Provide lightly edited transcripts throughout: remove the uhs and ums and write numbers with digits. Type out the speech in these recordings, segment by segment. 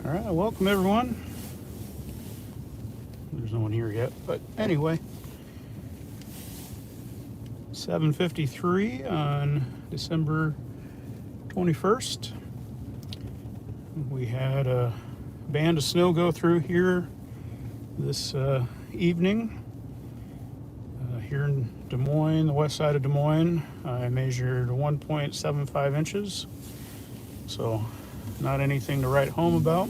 All right, welcome everyone. There's no one here yet, but anyway, 7:53 on December 21st. We had a band of snow go through here this evening. Here in Des Moines, the west side of Des Moines, I measured 1.75 inches. So not anything to write home about.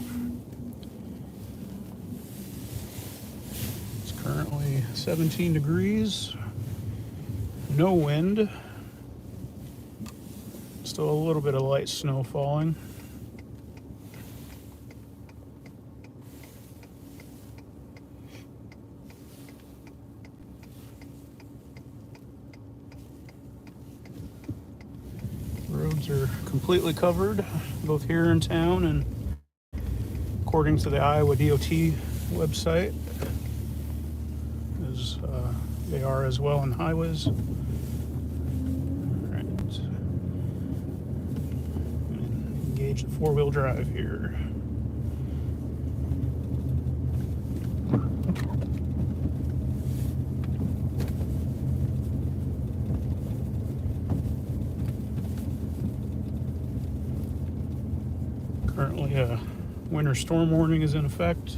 It's currently 17 degrees, no wind, still a little bit of light snow falling. Roads are completely covered, both here in town and according to the Iowa DOT website, as they are as well on highways. All right. Engage the four-wheel drive here. Currently, a winter storm warning is in effect,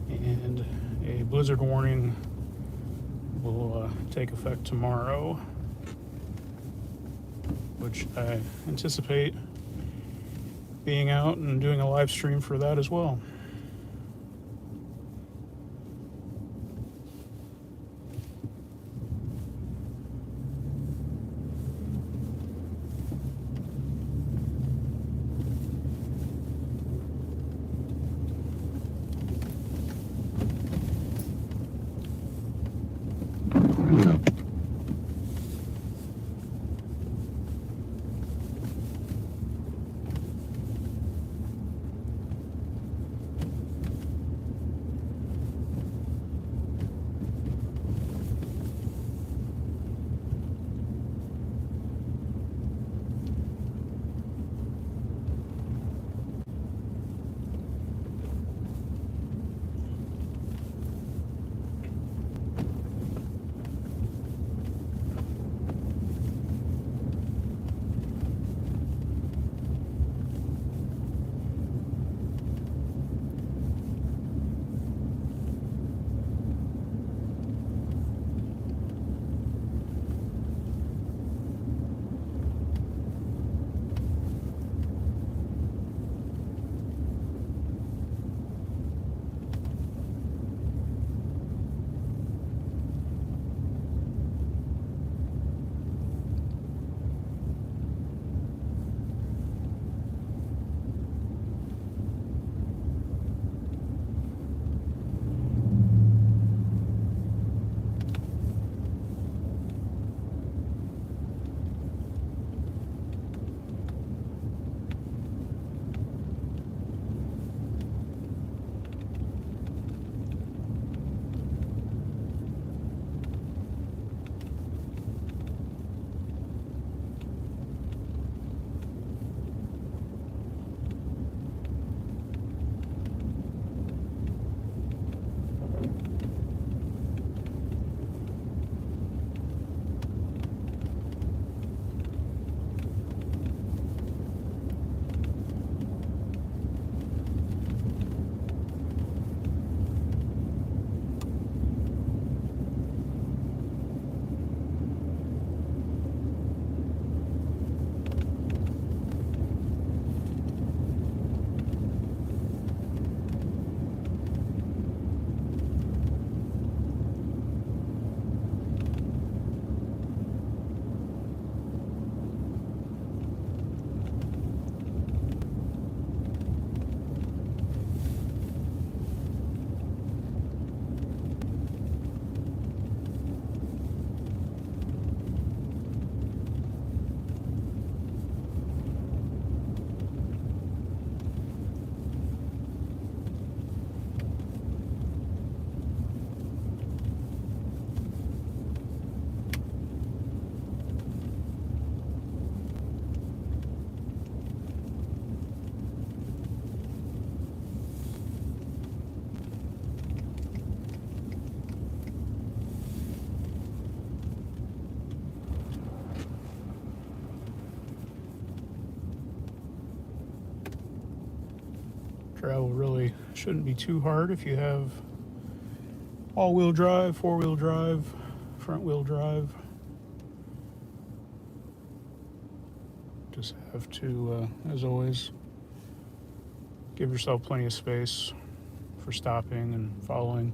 and a blizzard warning will take effect tomorrow, which I anticipate being out and doing a live stream for that as well. travel really shouldn't be too hard if you have all-wheel drive, four-wheel drive, front-wheel drive. Just have to, as always, give yourself plenty of space for stopping and following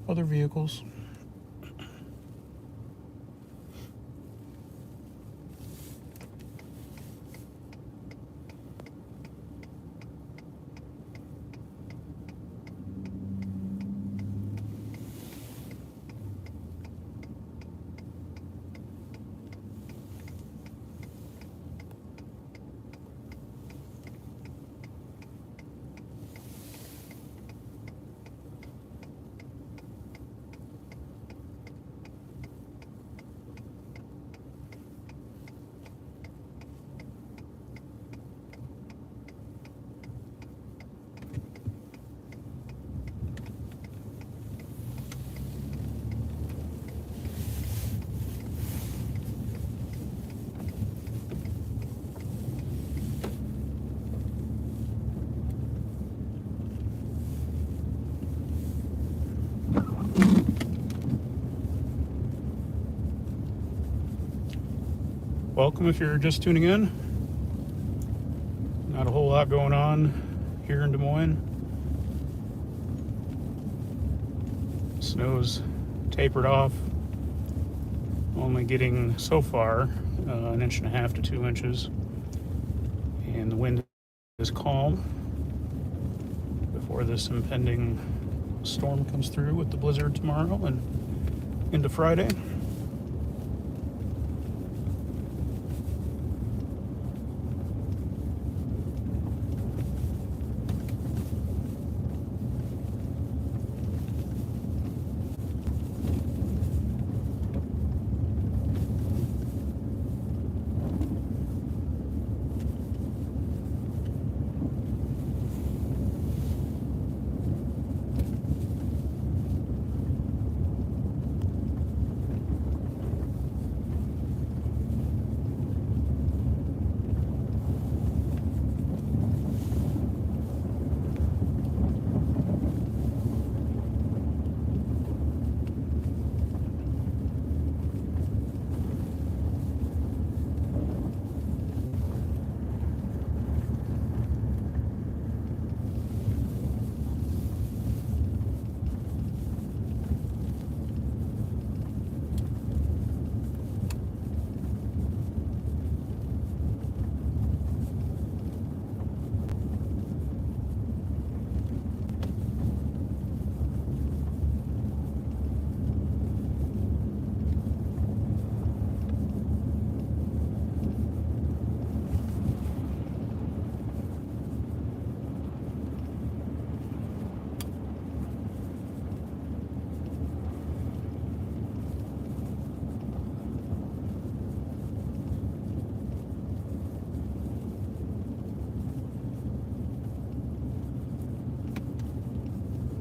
other vehicles. Welcome if you're just tuning in. Not a whole lot going on here in Des Moines. Snow's tapered off, only getting so far 1.5 to 2 inches, and the wind is calm before this impending storm comes through with the blizzard tomorrow and into Friday.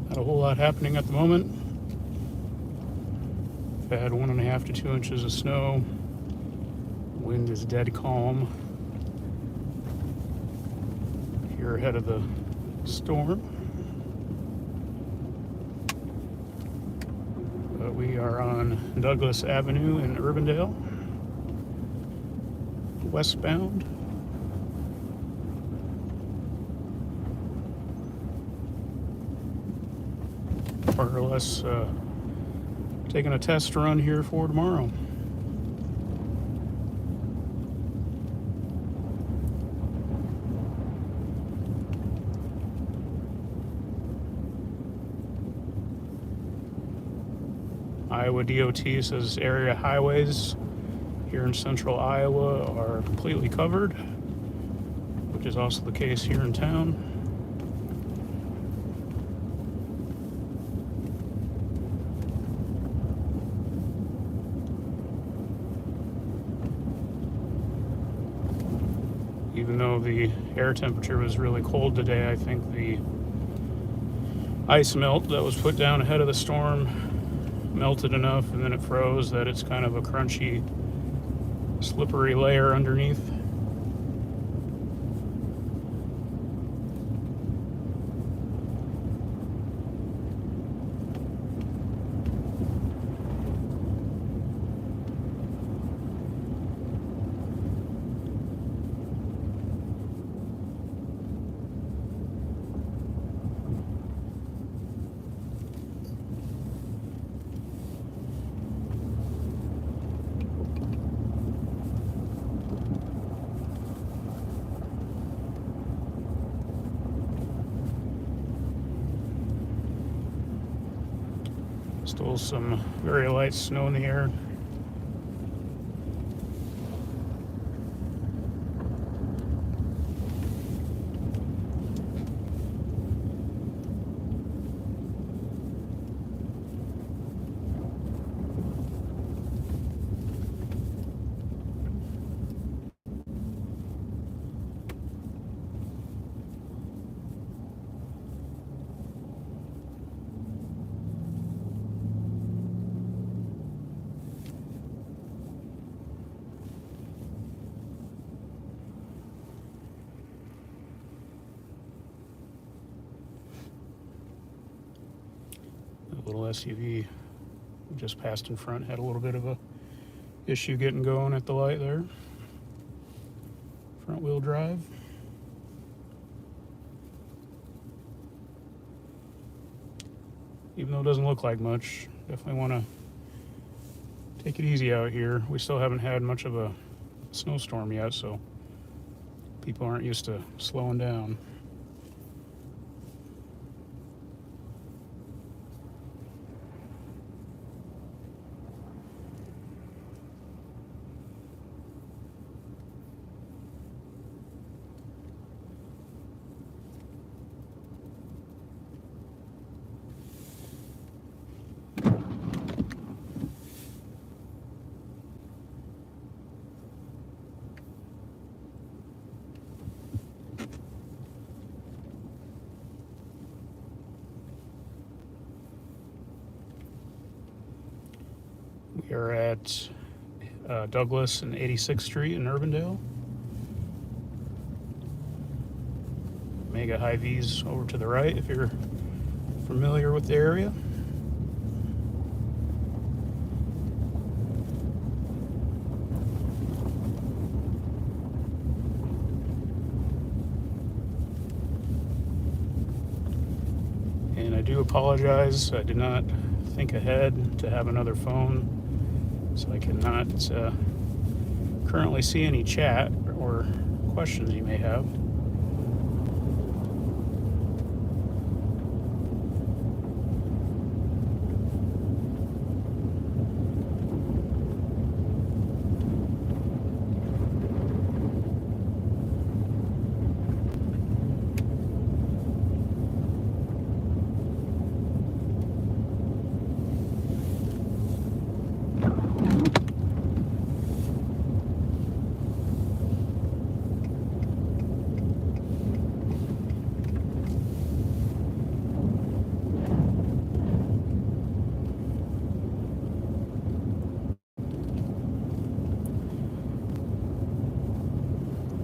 Not a whole lot happening at the moment. We've had 1.5 to 2 inches of snow. Wind is dead calm here ahead of the storm. But we are on Douglas Avenue in Urbandale, westbound. More or less taking a test run here for tomorrow. Iowa DOT says area highways here in central Iowa are completely covered, which is also the case here in town. Even though the air temperature was really cold today, I think the ice melt that was put down ahead of the storm melted enough and then it froze that it's kind of a crunchy, slippery layer underneath. Still some very light snow in the air. Little SUV just passed in front, had a little bit of a issue getting going at the light there. Front wheel drive. Even though it doesn't look like much, definitely want to take it easy out here. We still haven't had much of a snowstorm yet, so people aren't used to slowing down. We are at Douglas and 86th Street in Urbandale. Mega Hy-Vee's over to the right if you're familiar with the area. And I do apologize, I did not think ahead to have another phone, so I cannot currently see any chat or questions you may have.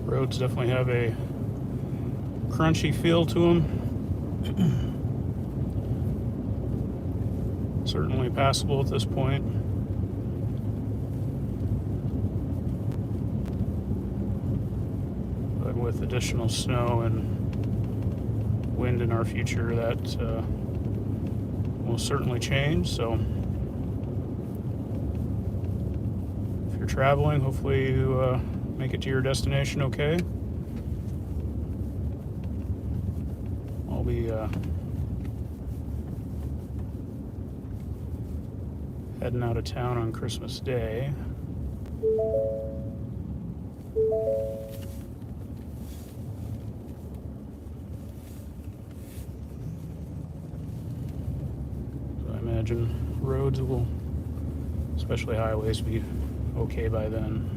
Roads definitely have a crunchy feel to them. Certainly passable at this point. But with additional snow and wind in our future, that will certainly change. So if you're traveling, hopefully you make it to your destination okay. I'll be heading out of town on Christmas Day. So I imagine roads will, especially highways, be okay by then.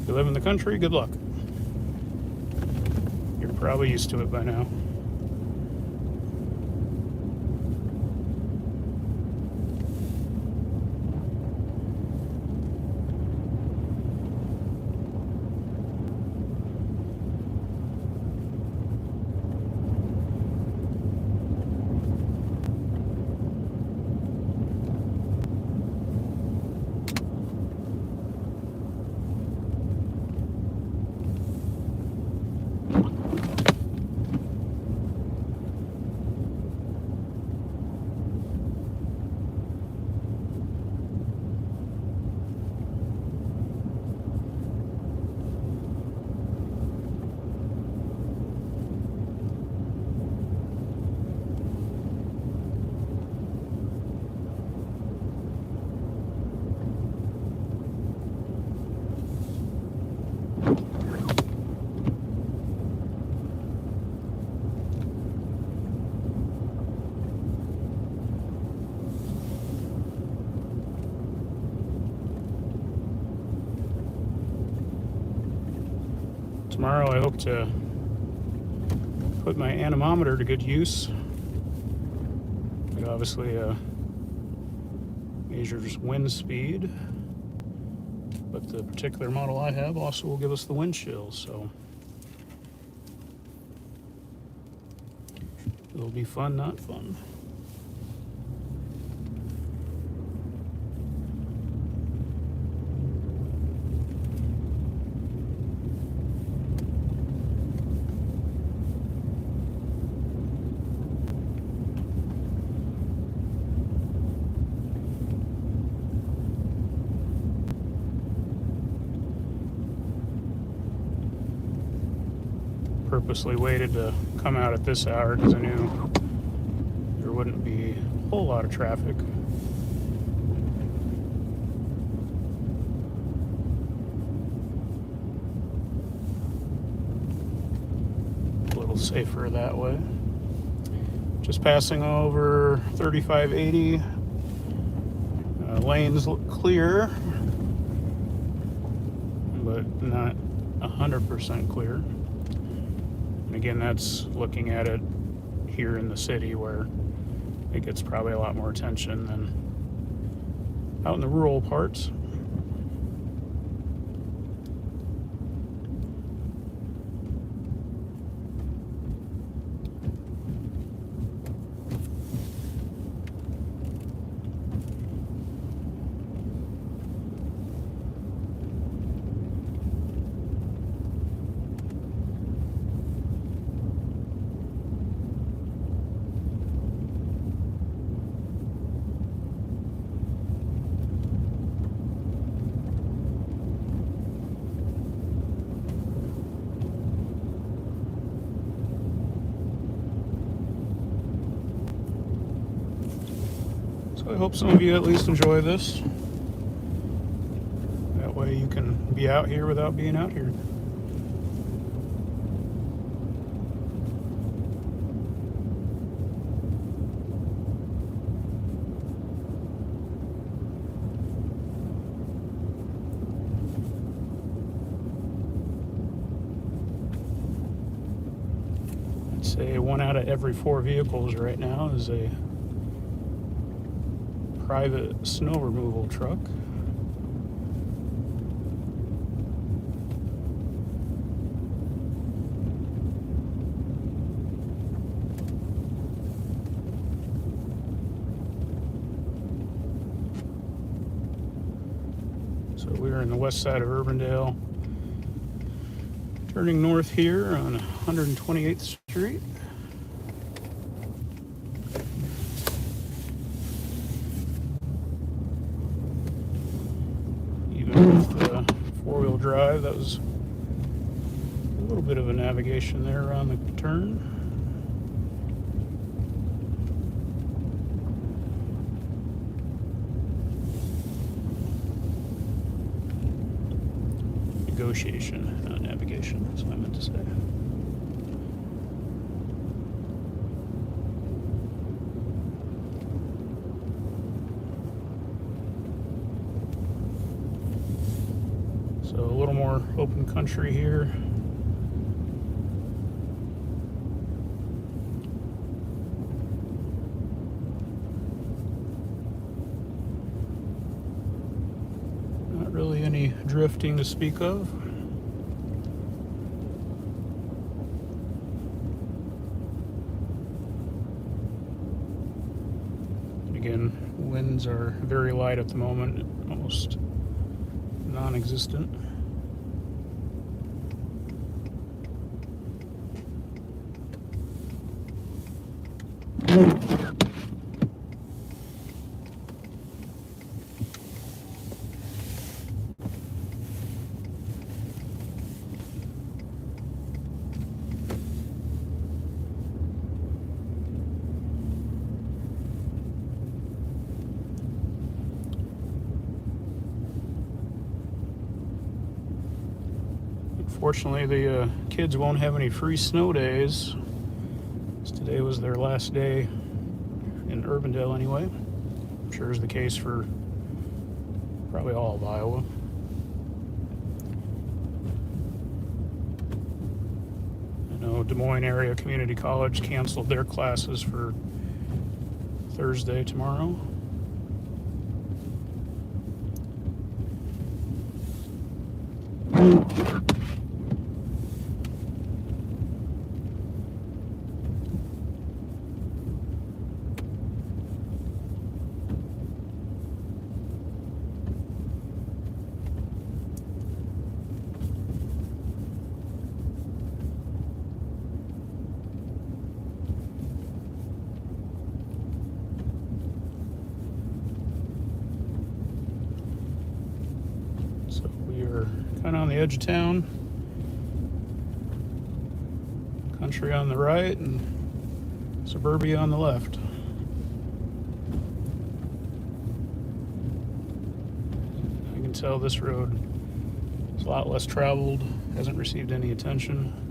If you live in the country, good luck. You're probably used to it by now. Tomorrow I hope to put my anemometer to good use. It obviously measures wind speed, but the particular model I have also will give us the wind chill, so it'll be fun, not fun. Purposely waited to come out at this hour because I knew there wouldn't be a whole lot of traffic. A little safer that way. Just passing over 3580. Lanes look clear, but not 100% clear. Again, that's looking at it here in the city where it gets probably a lot more attention than out in the rural parts. So I hope some of you at least enjoy this. That way you can be out here without being out here. I'd say 1 out of every 4 vehicles right now is a private snow removal truck. So we're in the west side of Urbandale, turning north here on 128th Street. With four-wheel drive, that was a little bit of a navigation there around the turn. Negotiation, not navigation, that's what I meant to say. So a little more open country here. Not really any drifting to speak of. Again, winds are very light at the moment, almost non-existent. Fortunately, the kids won't have any free snow days. Today was their last day in Urbandale anyway. I'm sure is the case for probably all of Iowa. Des Moines Area Community College canceled their classes for Thursday tomorrow. So we are kind of on the edge of town. Country on the right and suburbia on the left. You can tell this road is a lot less traveled, hasn't received any attention.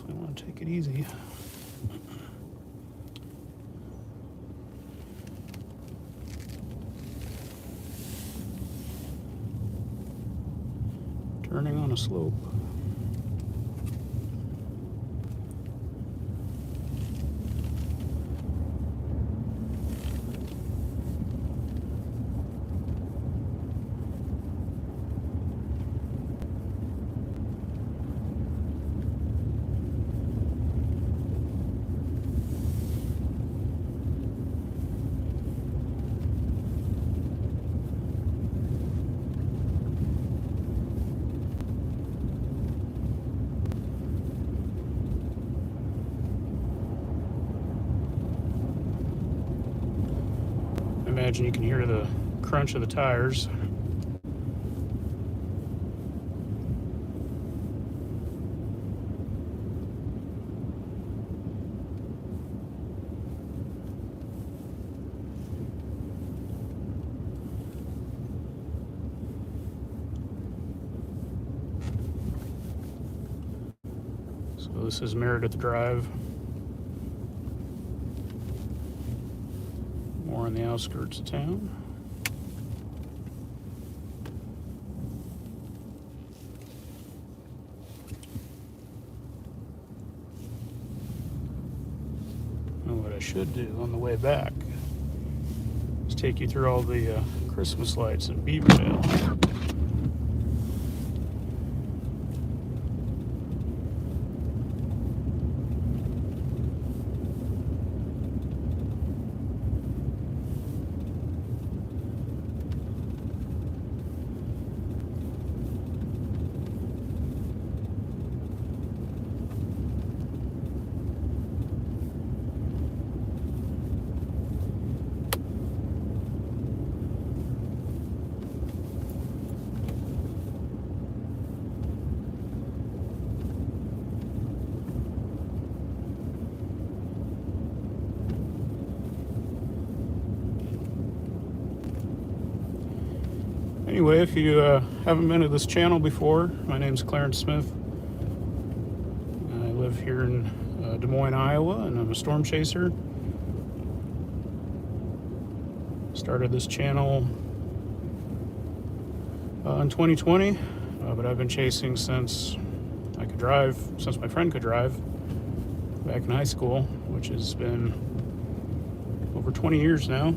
I want to take it easy. Turning on a slope. Imagine you can hear the crunch of the tires. So this is Meredith Drive. More on the outskirts of town. And what I should do on the way back is take you through all the Christmas lights in Beaverdale. Anyway, if you haven't been to this channel before, my name's Clarence Smith. I live here in Des Moines, Iowa, and I'm a storm chaser. Started this channel in 2020, but I've been chasing since I could drive, since my friend could drive, back in high school, which has been over 20 years now.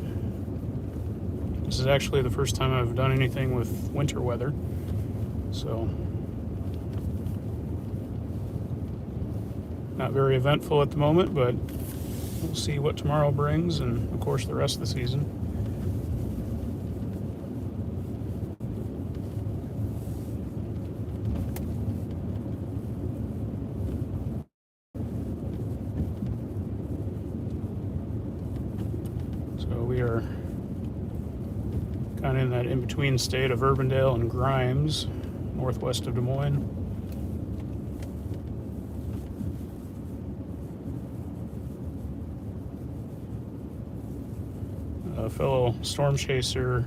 This is actually the first time I've done anything with winter weather, so not very eventful at the moment, but we'll see what tomorrow brings, and of course the rest of the season. So we are kind of in that in-between state of Urbandale and Grimes, northwest of Des Moines. A fellow storm chaser,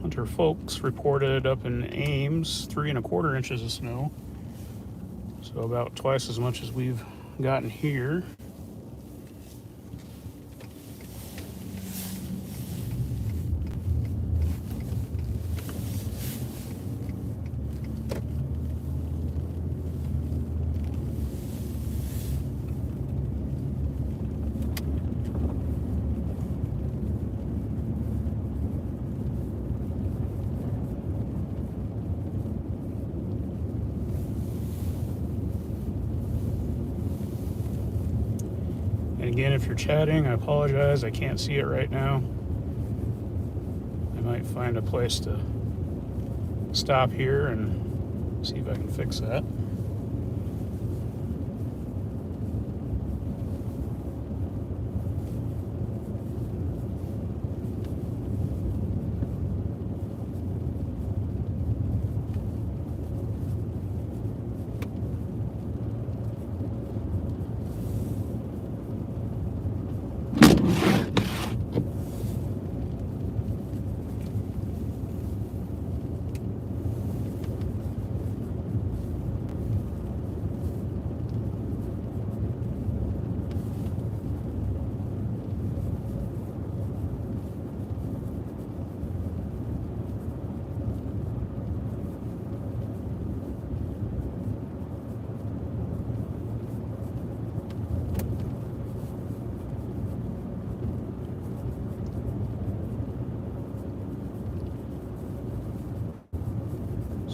Hunter Folks, reported up in Ames 3¼ inches of snow, so about twice as much as we've gotten here. And again, if you're chatting, I apologize. I can't see it right now. I might find a place to stop here and see if I can fix that.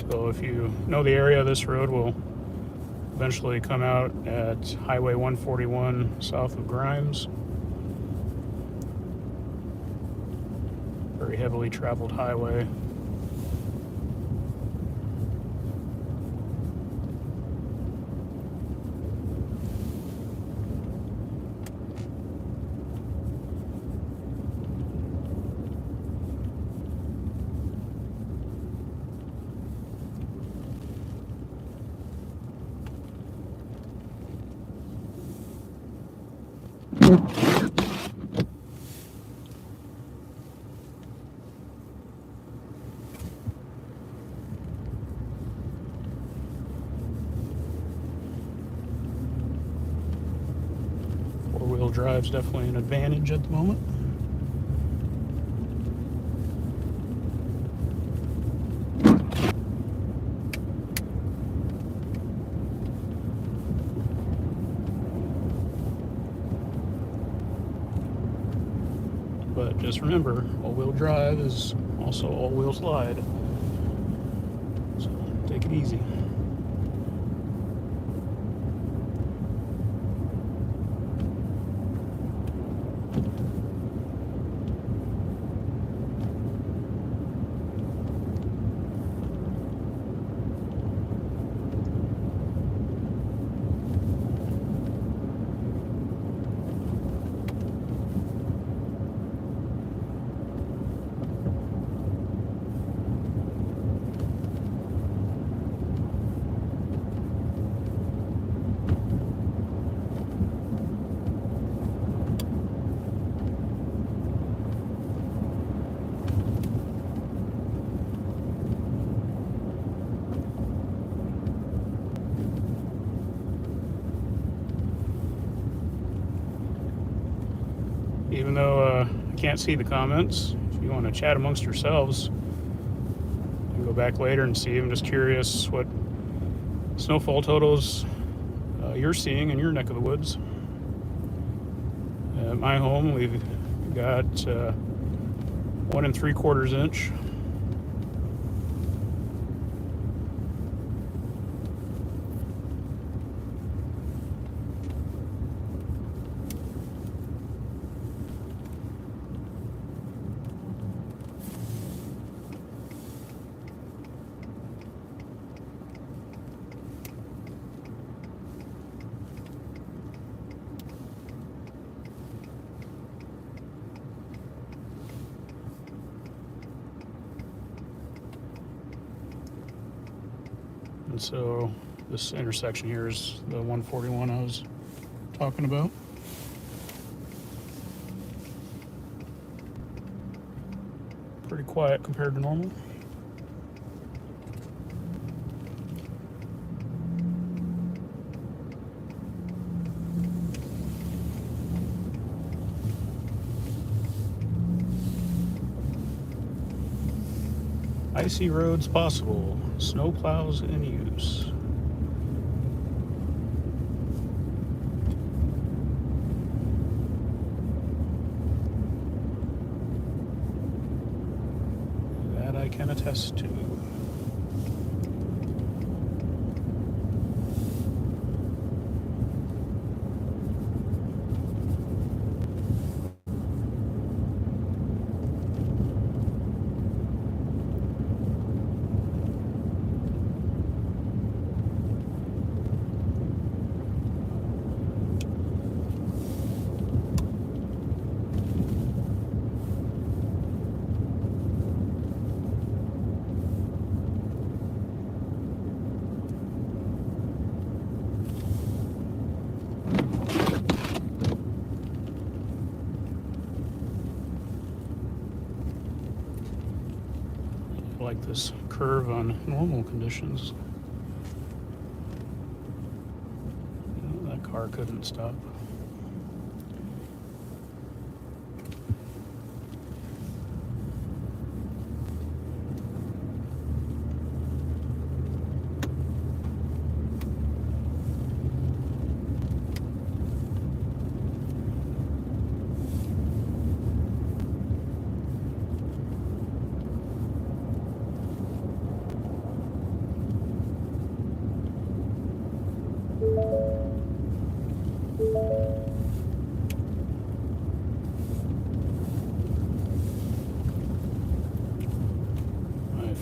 So if you know the area, this road will eventually come out at Highway 141 south of Grimes. Very heavily traveled highway. Four-wheel drive's definitely an advantage at the moment. But just remember, all-wheel drive is also all-wheel slide. So take it easy. Even though I can't see the comments, if you want to chat amongst yourselves, you can go back later and see. I'm just curious what snowfall totals you're seeing in your neck of the woods. At my home, we've got 1 3/4 inch. And so this intersection here is the 141 I was talking about. Pretty quiet compared to normal. Icy roads possible. Snow plows in use. That I can attest to. Like this curve on normal conditions. That car couldn't stop.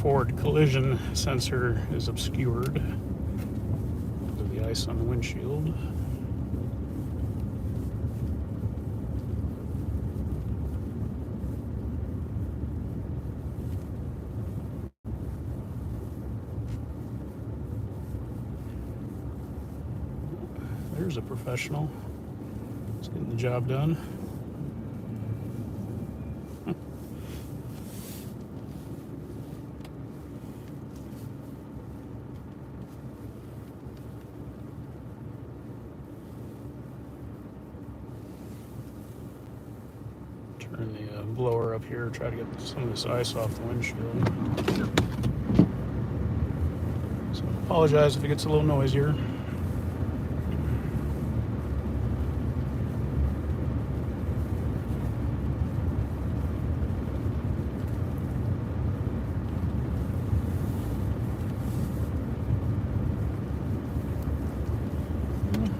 Forward collision sensor is obscured because of the ice on the windshield. There's a professional. He's getting the job done. Turn the blower up here, try to get some of this ice off the windshield. So I apologize if it gets a little noisier.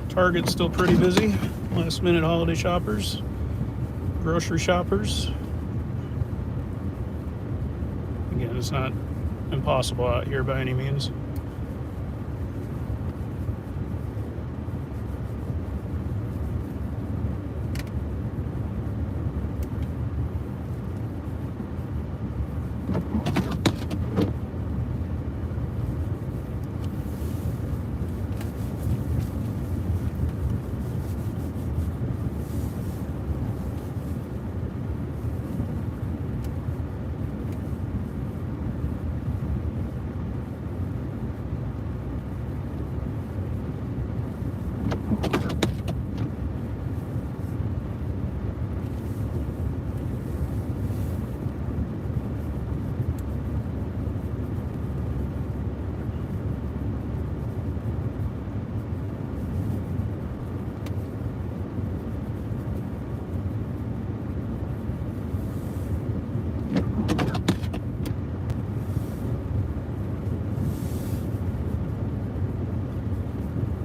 Target's still pretty busy. Last minute holiday shoppers. Grocery shoppers. Again, it's not impossible out here by any means.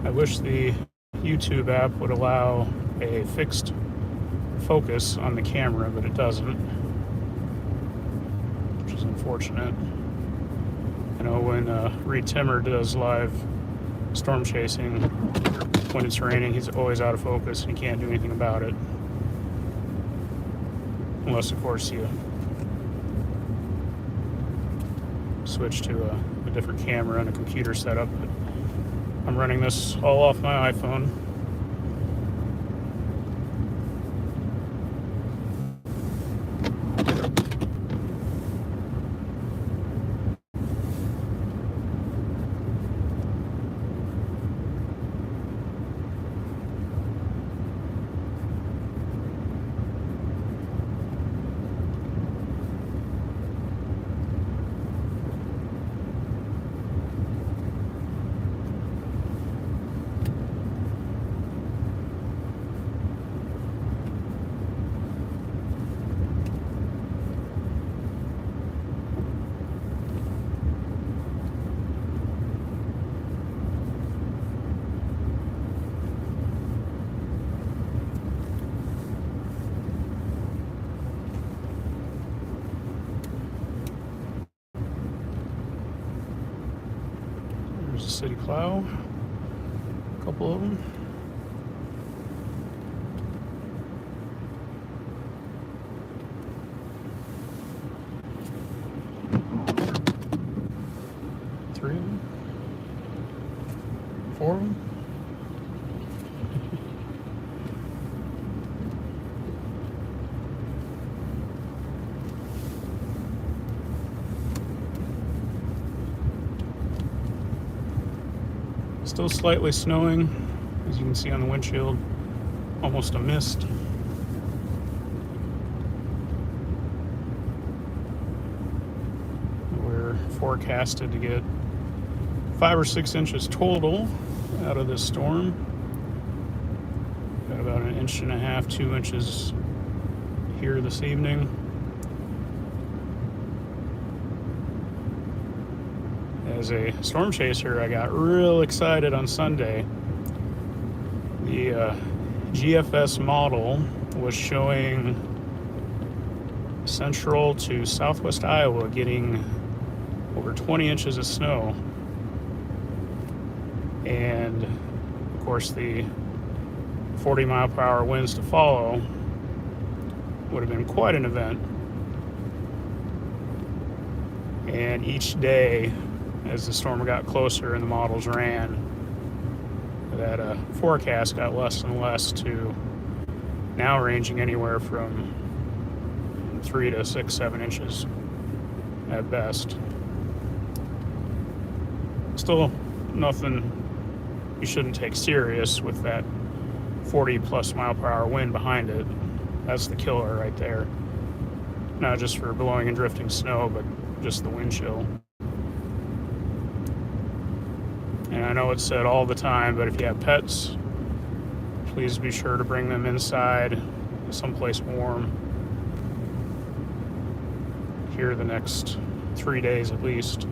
I wish the YouTube app would allow a fixed focus on the camera, but it doesn't, which is unfortunate. I know when Reed Timmer does live storm chasing, when it's raining, he's always out of focus and he can't do anything about it. Unless, of course, you switch to a different camera and a computer setup, but I'm running this all off my iPhone. There's a city plow, a couple of them. Three of them, four of them. Still slightly snowing, as you can see on the windshield, almost a mist. We're forecasted to get 5 or 6 inches total out of this storm. Got about 1.5 to 2 inches here this evening. As a storm chaser, I got real excited on Sunday. The GFS model was showing central to southwest Iowa getting over 20 inches of snow. And of course, the 40-mile-per-hour winds to follow would have been quite an event. And each day, as the storm got closer and the models ran, that forecast got less and less to now ranging anywhere from 3 to 6, 7 inches at best. Still nothing you shouldn't take serious with that 40+ mile per hour wind behind it. That's the killer right there. Not just for blowing and drifting snow, but just the wind chill. And I know it's said all the time, but if you have pets, please be sure to bring them inside, someplace warm, here the next 3 days at least.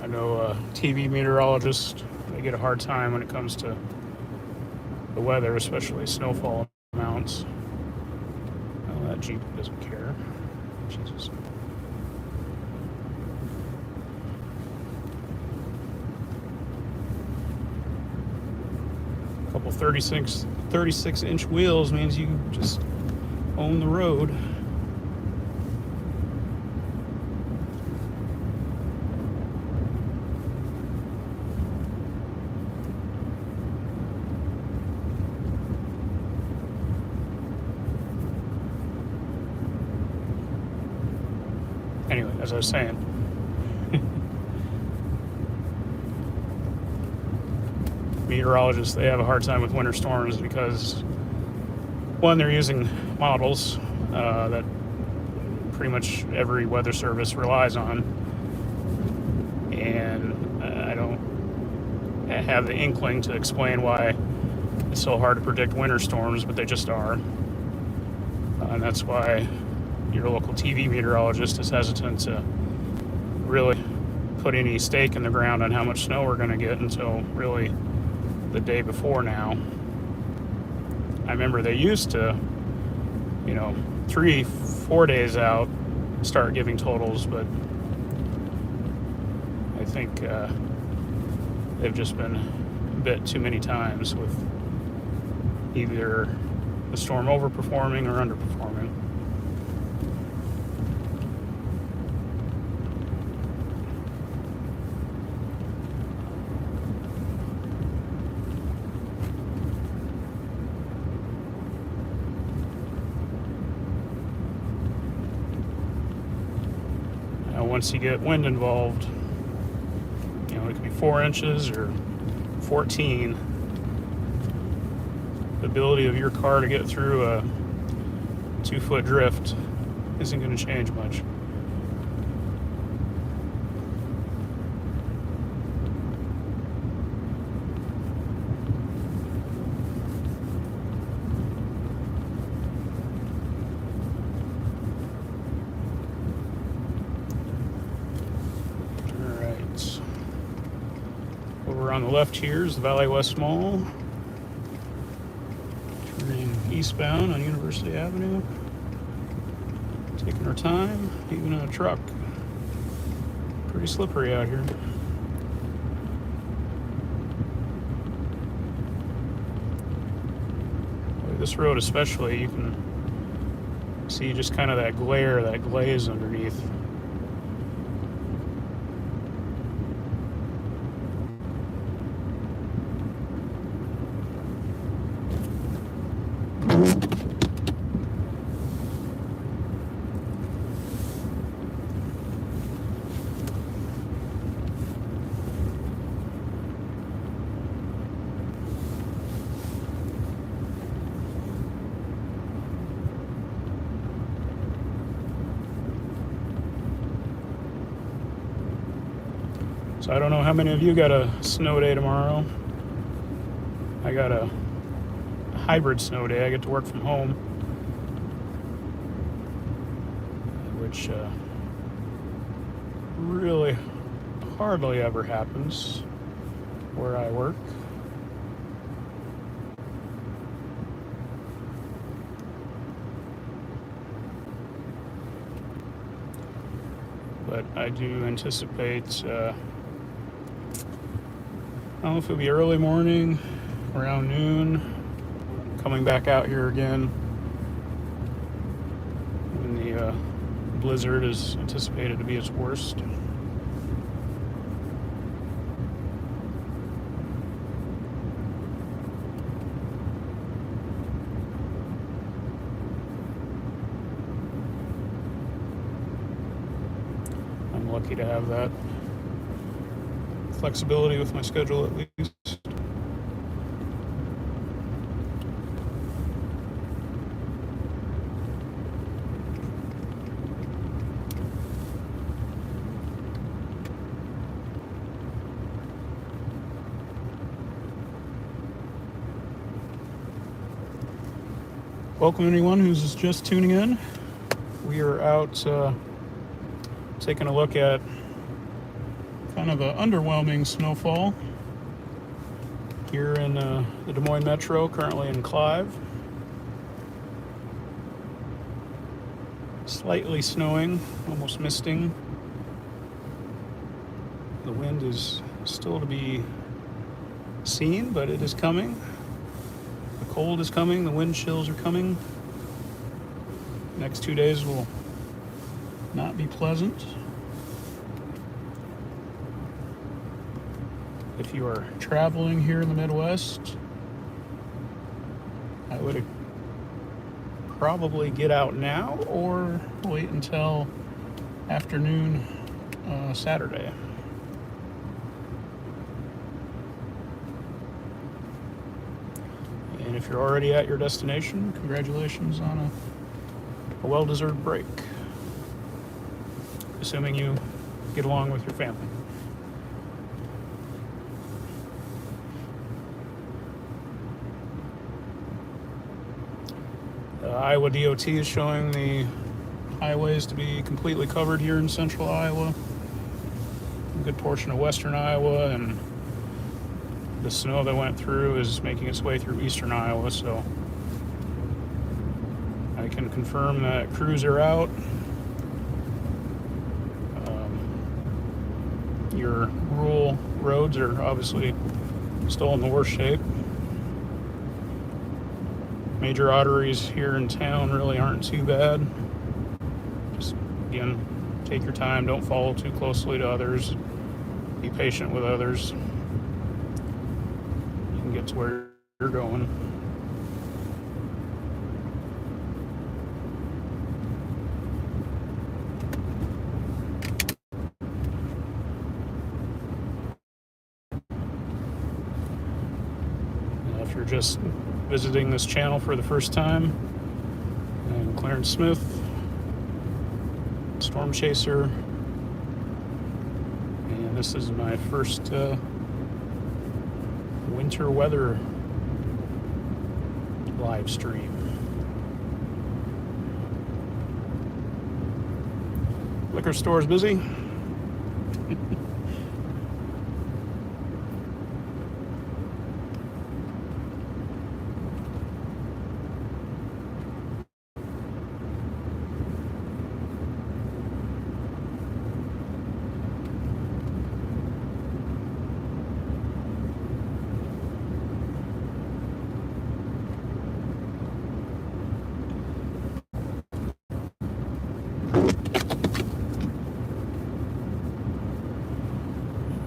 I know TV meteorologists, they get a hard time when it comes to the weather, especially snowfall amounts. Oh, that Jeep doesn't care. Jesus. A couple 36-inch wheels means you just own the road. Anyway, as I was saying, meteorologists, they have a hard time with winter storms because, one, they're using models that pretty much every weather service relies on, and I don't have the inkling to explain why it's so hard to predict winter storms, but they just are. And that's why your local TV meteorologist is hesitant to really put any stake in the ground on how much snow we're going to get until really the day before now. I remember they used to, 3-4 days out start giving totals, but I think they've just been bit too many times with either the storm overperforming or underperforming. Once you get wind involved, it could be 4 inches or 14. The ability of your car to get through a 2-foot drift isn't going to change much. Over on the left here is the Valley West Mall. Turning eastbound on University Avenue. Taking our time, even in a truck. Pretty slippery out here. This road especially, you can see just kind of that glare, that glaze underneath. So I don't know how many of you got a snow day tomorrow. I got a hybrid snow day. I get to work from home, which really hardly ever happens where I work. But I do anticipate, I don't know if it'll be early morning, around noon, coming back out here again when the blizzard is anticipated to be its worst. I'm lucky to have that flexibility with my schedule at least. Welcome anyone who's just tuning in. We are out taking a look at kind of an underwhelming snowfall here in the Des Moines Metro, currently in Clive. Slightly snowing, almost misting. The wind is still to be seen, but it is coming. The cold is coming, the wind chills are coming. Next 2 days will not be pleasant. If you are traveling here in the Midwest, I would probably get out now or wait until afternoon Saturday. And if you're already at your destination, congratulations on a well-deserved break, assuming you get along with your family. Iowa DOT is showing the highways to be completely covered here in central Iowa, good portion of western Iowa, and the snow that went through is making its way through eastern Iowa, so I can confirm that crews are out. Your rural roads are obviously still in the worst shape. Major arteries here in town really aren't too bad. Just, again, take your time, don't follow too closely to others, be patient with others. You can get to where you're going. If you're just visiting this channel for the first time, I'm Clarence Smith, Storm Chaser, and this is my first winter weather live stream. Liquor store's busy.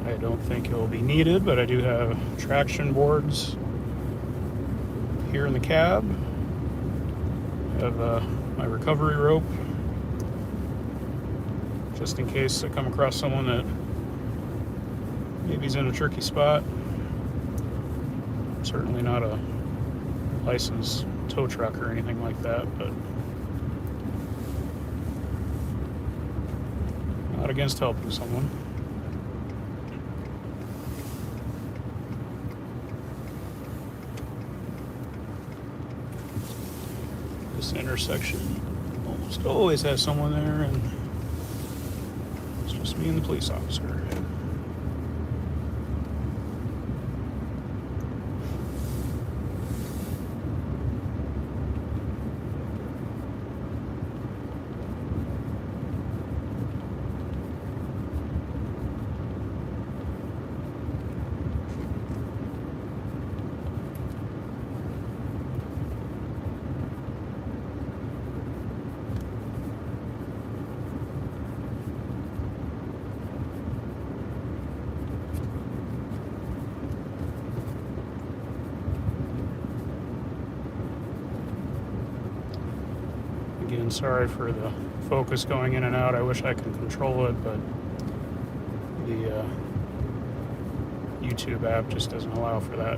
I don't think it will be needed, but I do have traction boards here in the cab. I have my recovery rope, just in case I come across someone that maybe is in a tricky spot. I'm certainly not a licensed tow truck or anything like that, but not against helping someone. This intersection almost always has someone there, and it's just me and the police officer. Again, sorry for the focus going in and out. I wish I could control it, but the YouTube app just doesn't allow for that.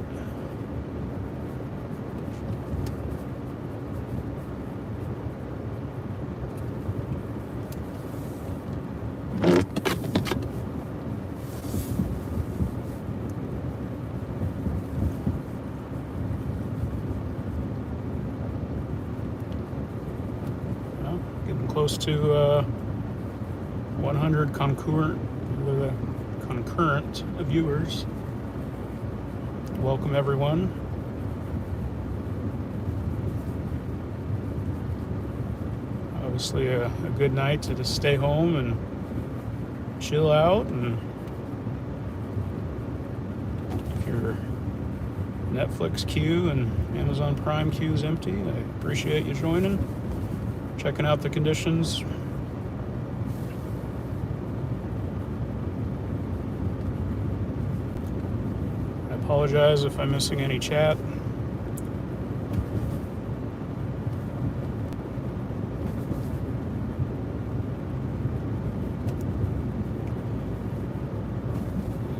Close to 100 concurrent viewers. Welcome, everyone. Obviously a good night to just stay home and chill out, and if your Netflix queue and Amazon Prime queue is empty, I appreciate you joining, checking out the conditions. I apologize if I'm missing any chat.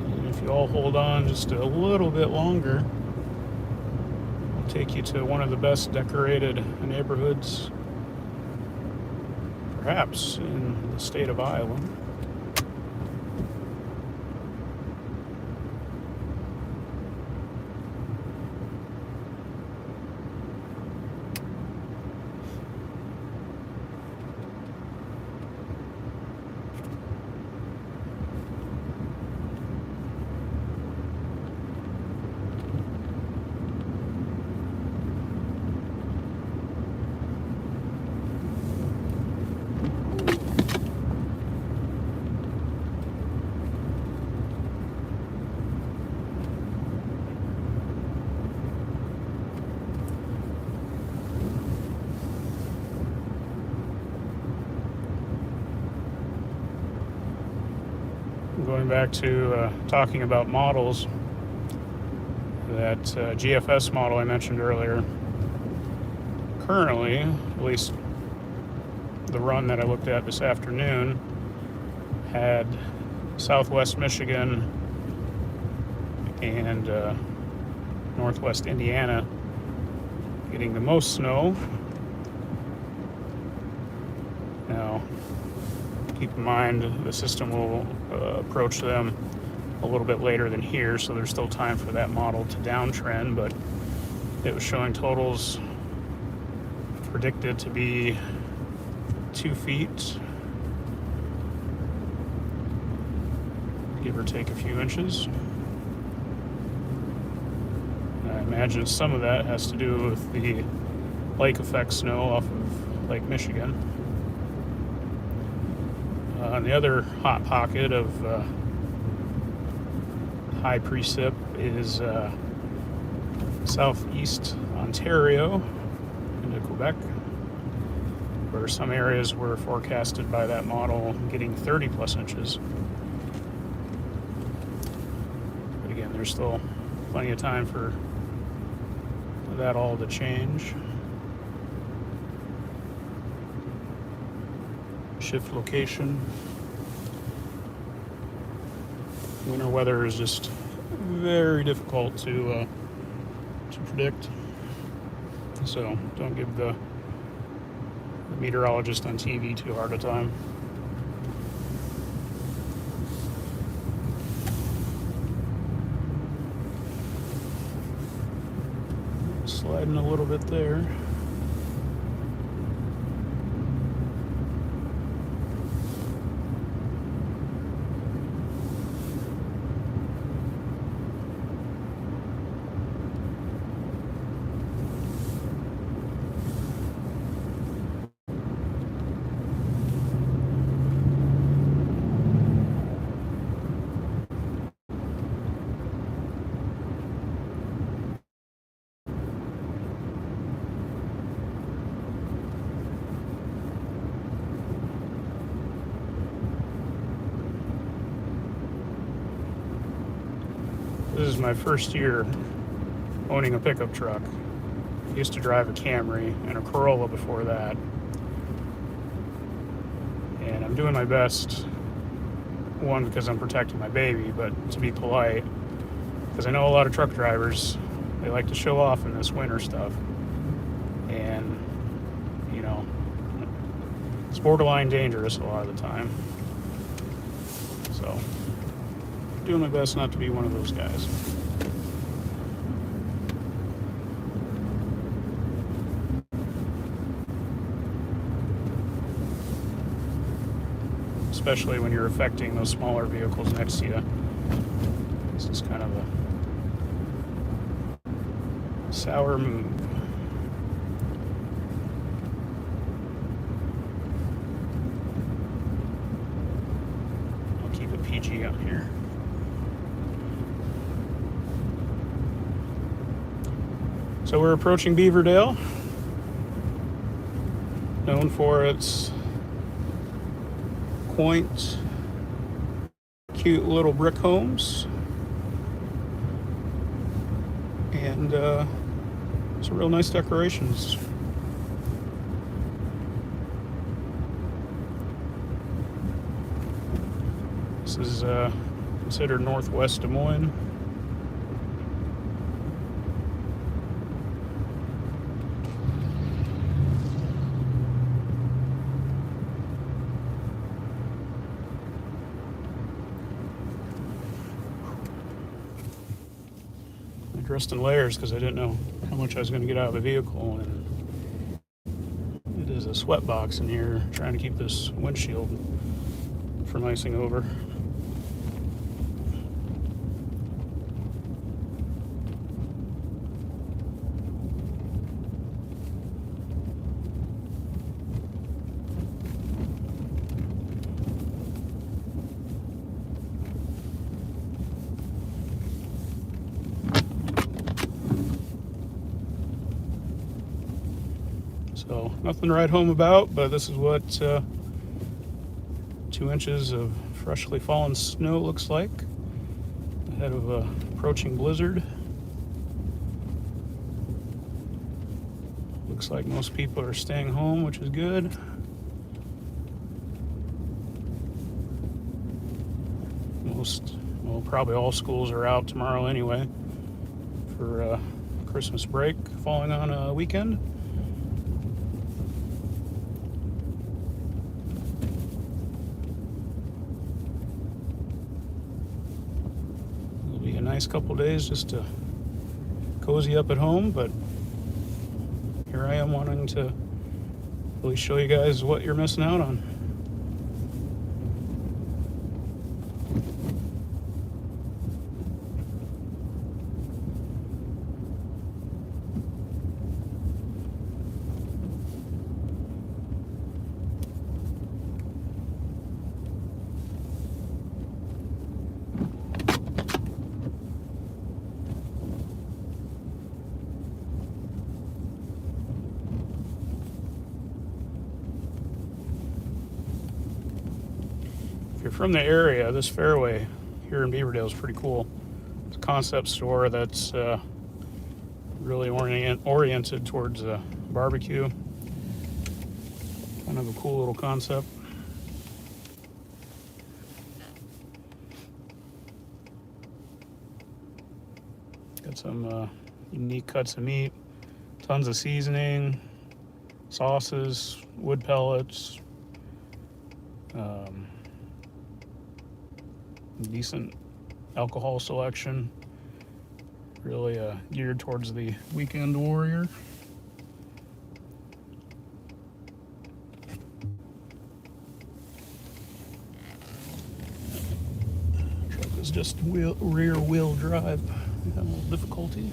And if you all hold on just a little bit longer, I'll take you to one of the best decorated neighborhoods perhaps in the state of Iowa. going back to talking about models, that GFS model I mentioned earlier, currently, at least the run that I looked at this afternoon, had Southwest Michigan and Northwest Indiana getting the most snow. Now, keep in mind the system will approach them a little bit later than here, so there's still time for that model to downtrend, but it was showing totals predicted to be 2 feet, give or take a few inches. I imagine some of that has to do with the lake effect snow off of Lake Michigan. And the other hot pocket of high precip is southeast Ontario into Quebec, where some areas were forecasted by that model getting 30 plus inches. But again, there's still plenty of time for that all to change. Shift location. Winter weather is just very difficult to predict. So don't give the meteorologist on TV too hard a time. Sliding a little bit there. This is my first year owning a pickup truck. I used to drive a Camry and a Corolla before that. And I'm doing my best, one, because I'm protecting my baby, but to be polite, because I know a lot of truck drivers, they like to show off in this winter stuff. And, you know, it's borderline dangerous a lot of the time. So, doing my best not to be one of those guys. Especially when you're affecting those smaller vehicles next to you. This is kind of a sour move. I'll keep it PG out here. So we're approaching Beaverdale, known for its quaint, cute little brick homes, and some real nice decorations. This is considered northwest Des Moines. Dressed in layers because I didn't know how much I was going to get out of the vehicle, and it is a sweat box in here trying to keep this windshield from icing over. So nothing to write home about, but this is what 2 inches of freshly fallen snow, looks like, ahead of a approaching blizzard. Looks like most people are staying home, which is good. Probably all schools are out tomorrow anyway for Christmas break falling on a weekend. It'll be a nice couple days just to cozy up at home, but here I am wanting to really show you guys what you're missing out on. If you're from the area, this fairway here in Beaverdale is pretty cool. It's a concept store that's really oriented towards barbecue. Kind of a cool little concept. Got some unique cuts of meat, tons of seasoning, sauces, wood pellets, decent alcohol selection, really geared towards the weekend warrior. Truck is just rear wheel drive. We have a little difficulty.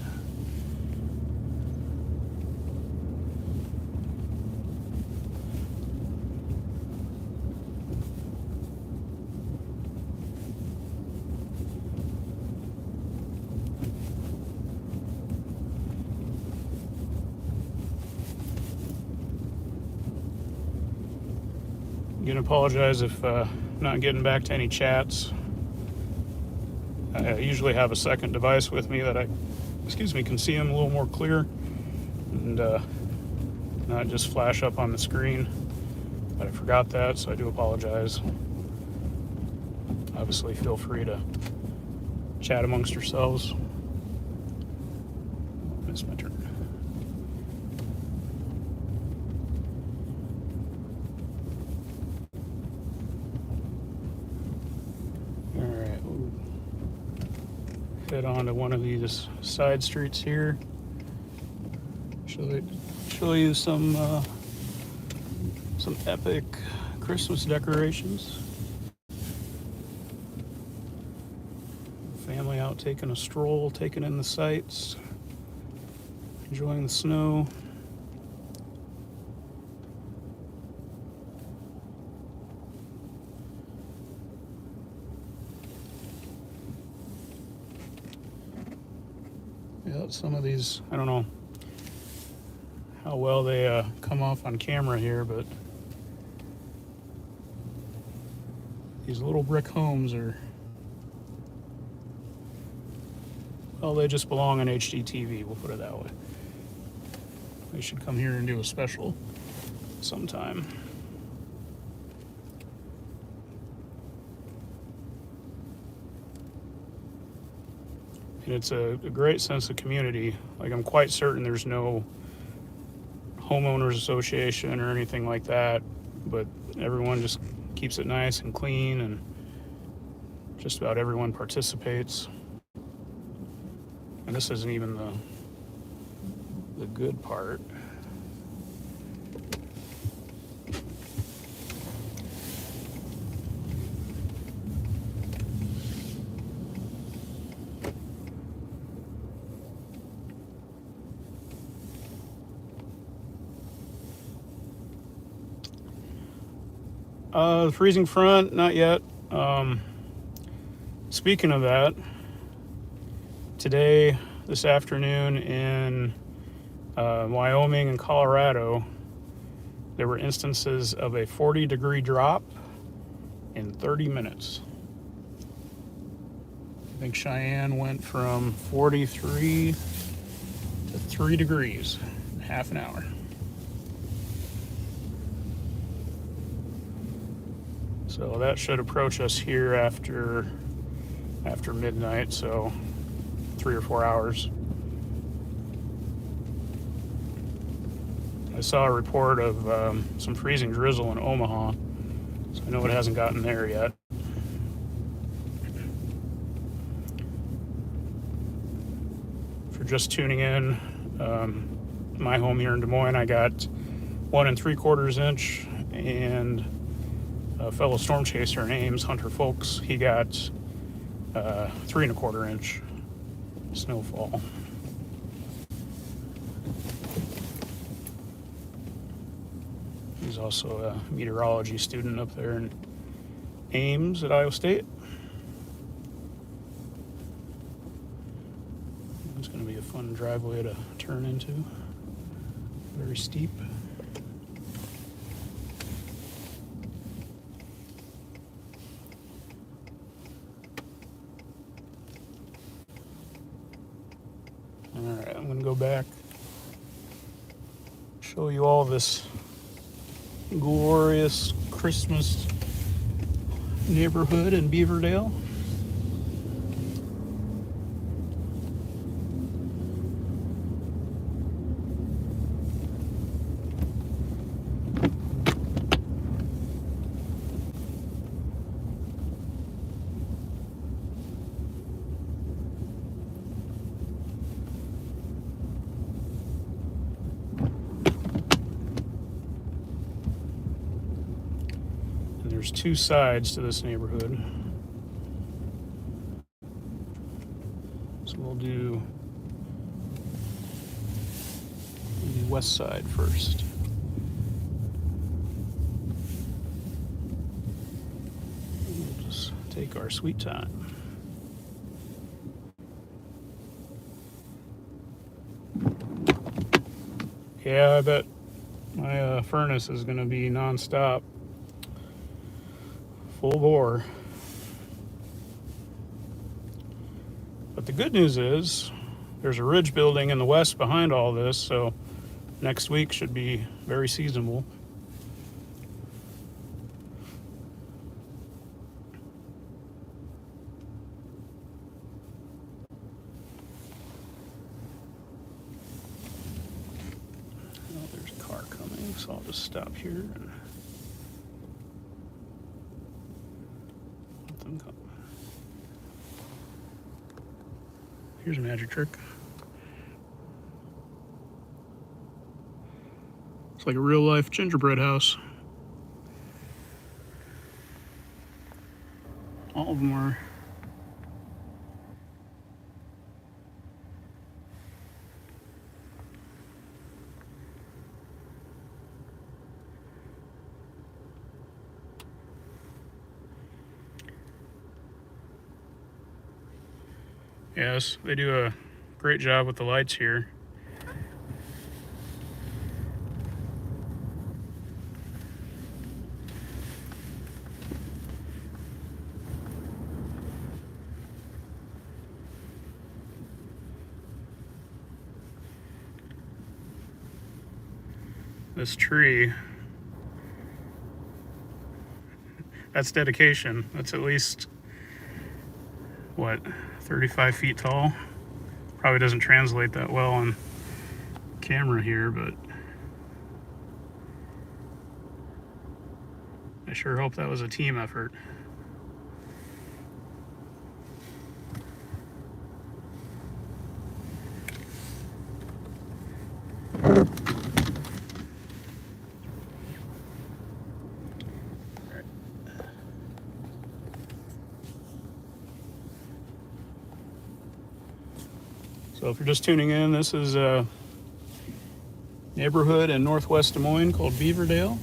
I'm gonna apologize if not getting back to any chats. I usually have a second device with me that can see them a little more clear and not just flash up on the screen. But I forgot that, so I do apologize. Obviously, feel free to chat amongst yourselves. Missed my turn. Head on to one of these side streets here. Show you some epic Christmas decorations. Family out taking a stroll, taking in the sights, enjoying the snow. Yeah, some of these, I don't know how well they come off on camera here, but these little brick homes are, well, they just belong on HGTV, we'll put it that way. They should come here and do a special sometime. And it's a great sense of community. Like, I'm quite certain there's no homeowners association or anything like that, but everyone just keeps it nice and clean, and just about everyone participates. And this isn't even the good part. The freezing front, not yet. Speaking of that, this afternoon in Wyoming and Colorado, there were instances of a 40-degree drop in 30 minutes. I think Cheyenne went from 43 to 3 degrees in half an hour. So that should approach us here after midnight, so 3 or 4 hours. I saw a report of some freezing drizzle in Omaha, so I know it hasn't gotten there yet. For just tuning in, my home here in Des Moines, I got 1 3/4 inch, and a fellow storm chaser in Ames, Hunter Folks, he got 3 1/4 inch snowfall. He's also a meteorology student up there in Ames at Iowa State. It's going to be a fun driveway to turn into. Very steep. Alright, I'm going to go back, show you all this glorious Christmas neighborhood in Beaverdale. There's 2 sides to this neighborhood. So we'll do the west side first. We'll just take our sweet time. Yeah, I bet my furnace is going to be non-stop. Full bore. But the good news is there's a ridge building in the west behind all this, so next week should be very seasonable. Oh, there's a car coming, so I'll just stop here and come. Here's a magic trick. It's like a real life gingerbread house. All of them are. Yes, they do a great job with the lights here. This tree, that's dedication. That's at least, what, 35 feet tall. Probably doesn't translate that well on camera here, but I sure hope that was a team effort. So if you're just tuning in, this is a neighborhood in northwest Des Moines called Beaverdale.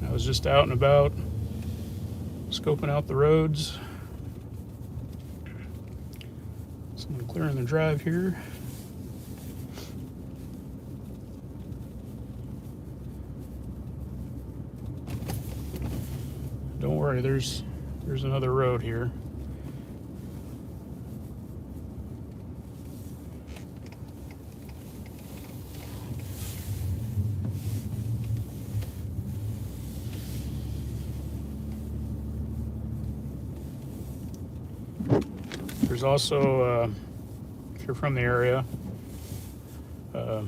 I was just out and about, scoping out the roads. Someone clearing the drive here. sorry, there's another road here. There's also, if you're from the area, a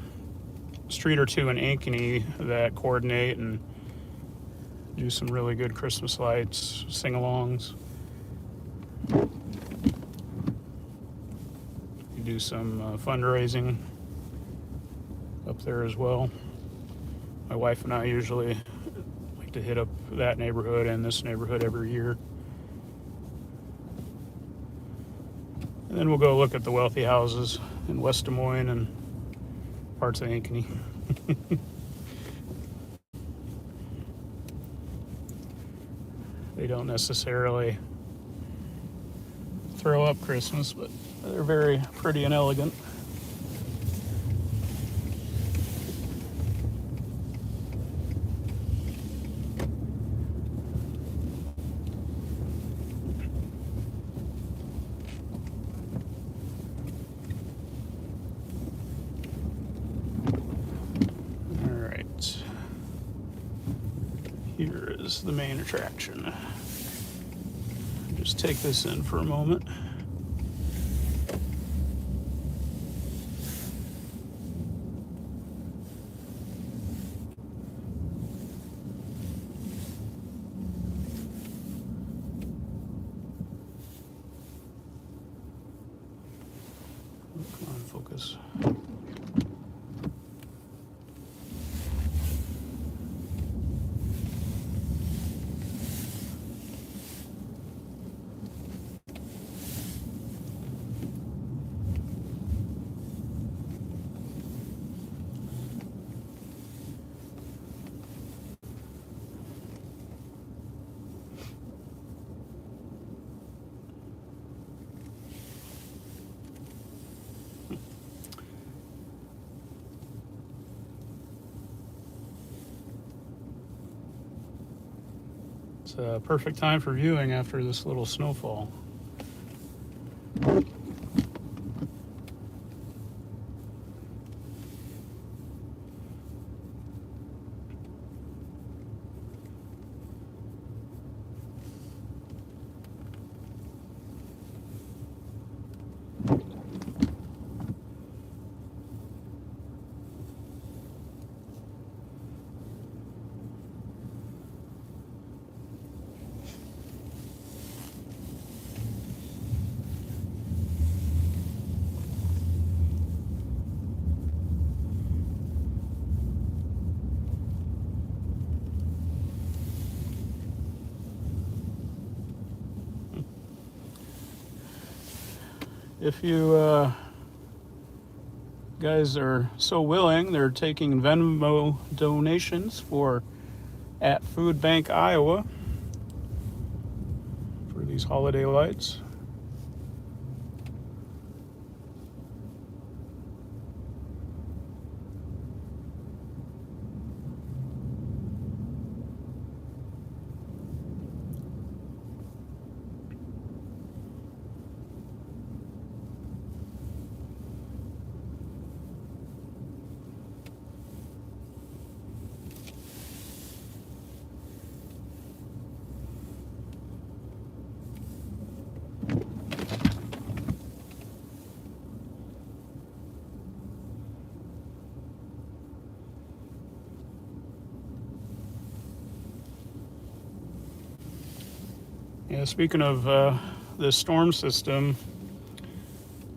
street or two in Ankeny that coordinate and do some really good Christmas lights, sing-alongs. You do some fundraising up there as well. My wife and I usually like to hit up that neighborhood and this neighborhood every year. And then we'll go look at the wealthy houses in West Des Moines and parts of Ankeny. They don't necessarily throw up Christmas, but they're very pretty and elegant. Here is the main attraction. Just take this in for a moment. Come on, focus. It's a perfect time for viewing after this little snowfall. If you guys are so willing, they're taking Venmo donations for at Food Bank Iowa for these holiday lights. Yeah, speaking of this storm system,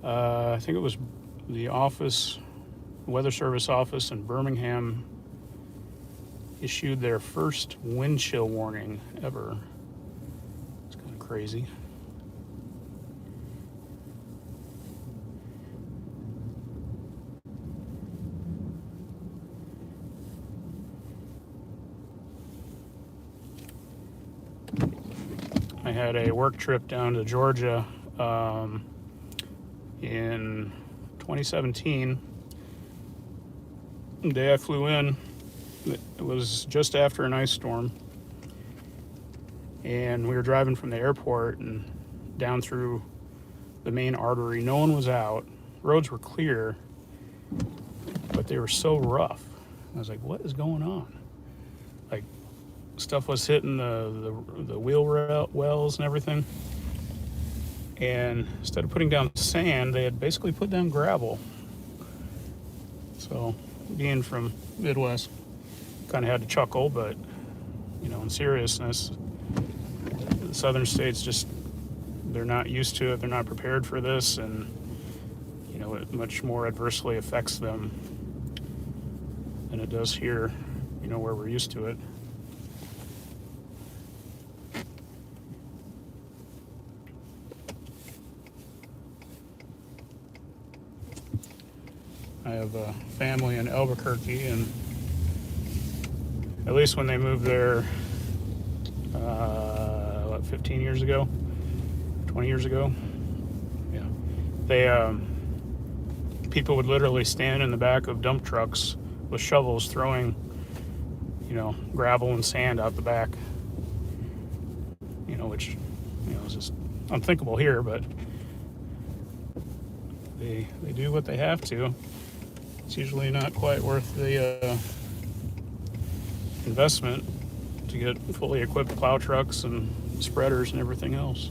I think it was the Weather Service office in Birmingham issued their first wind chill warning ever. It's kind of crazy. I had a work trip down to Georgia in 2017. The day I flew in, it was just after an ice storm. And we were driving from the airport and down through the main artery. No one was out. Roads were clear, but they were so rough. I was like, what is going on? Like, stuff was hitting the wheel wells and everything. And instead of putting down sand, they had basically put down gravel. So, being from Midwest, kind of had to chuckle, but, in seriousness, the southern states just, they're not used to it, they're not prepared for this, and, it much more adversely affects them than it does here, where we're used to it. I have a family in Albuquerque, and at least when they moved there, 15 years ago, 20 years ago, yeah, they, people would literally stand in the back of dump trucks with shovels throwing, gravel and sand out the back, which, is just unthinkable here, but they do what they have to. It's usually not quite worth the investment to get fully equipped plow trucks and spreaders and everything else.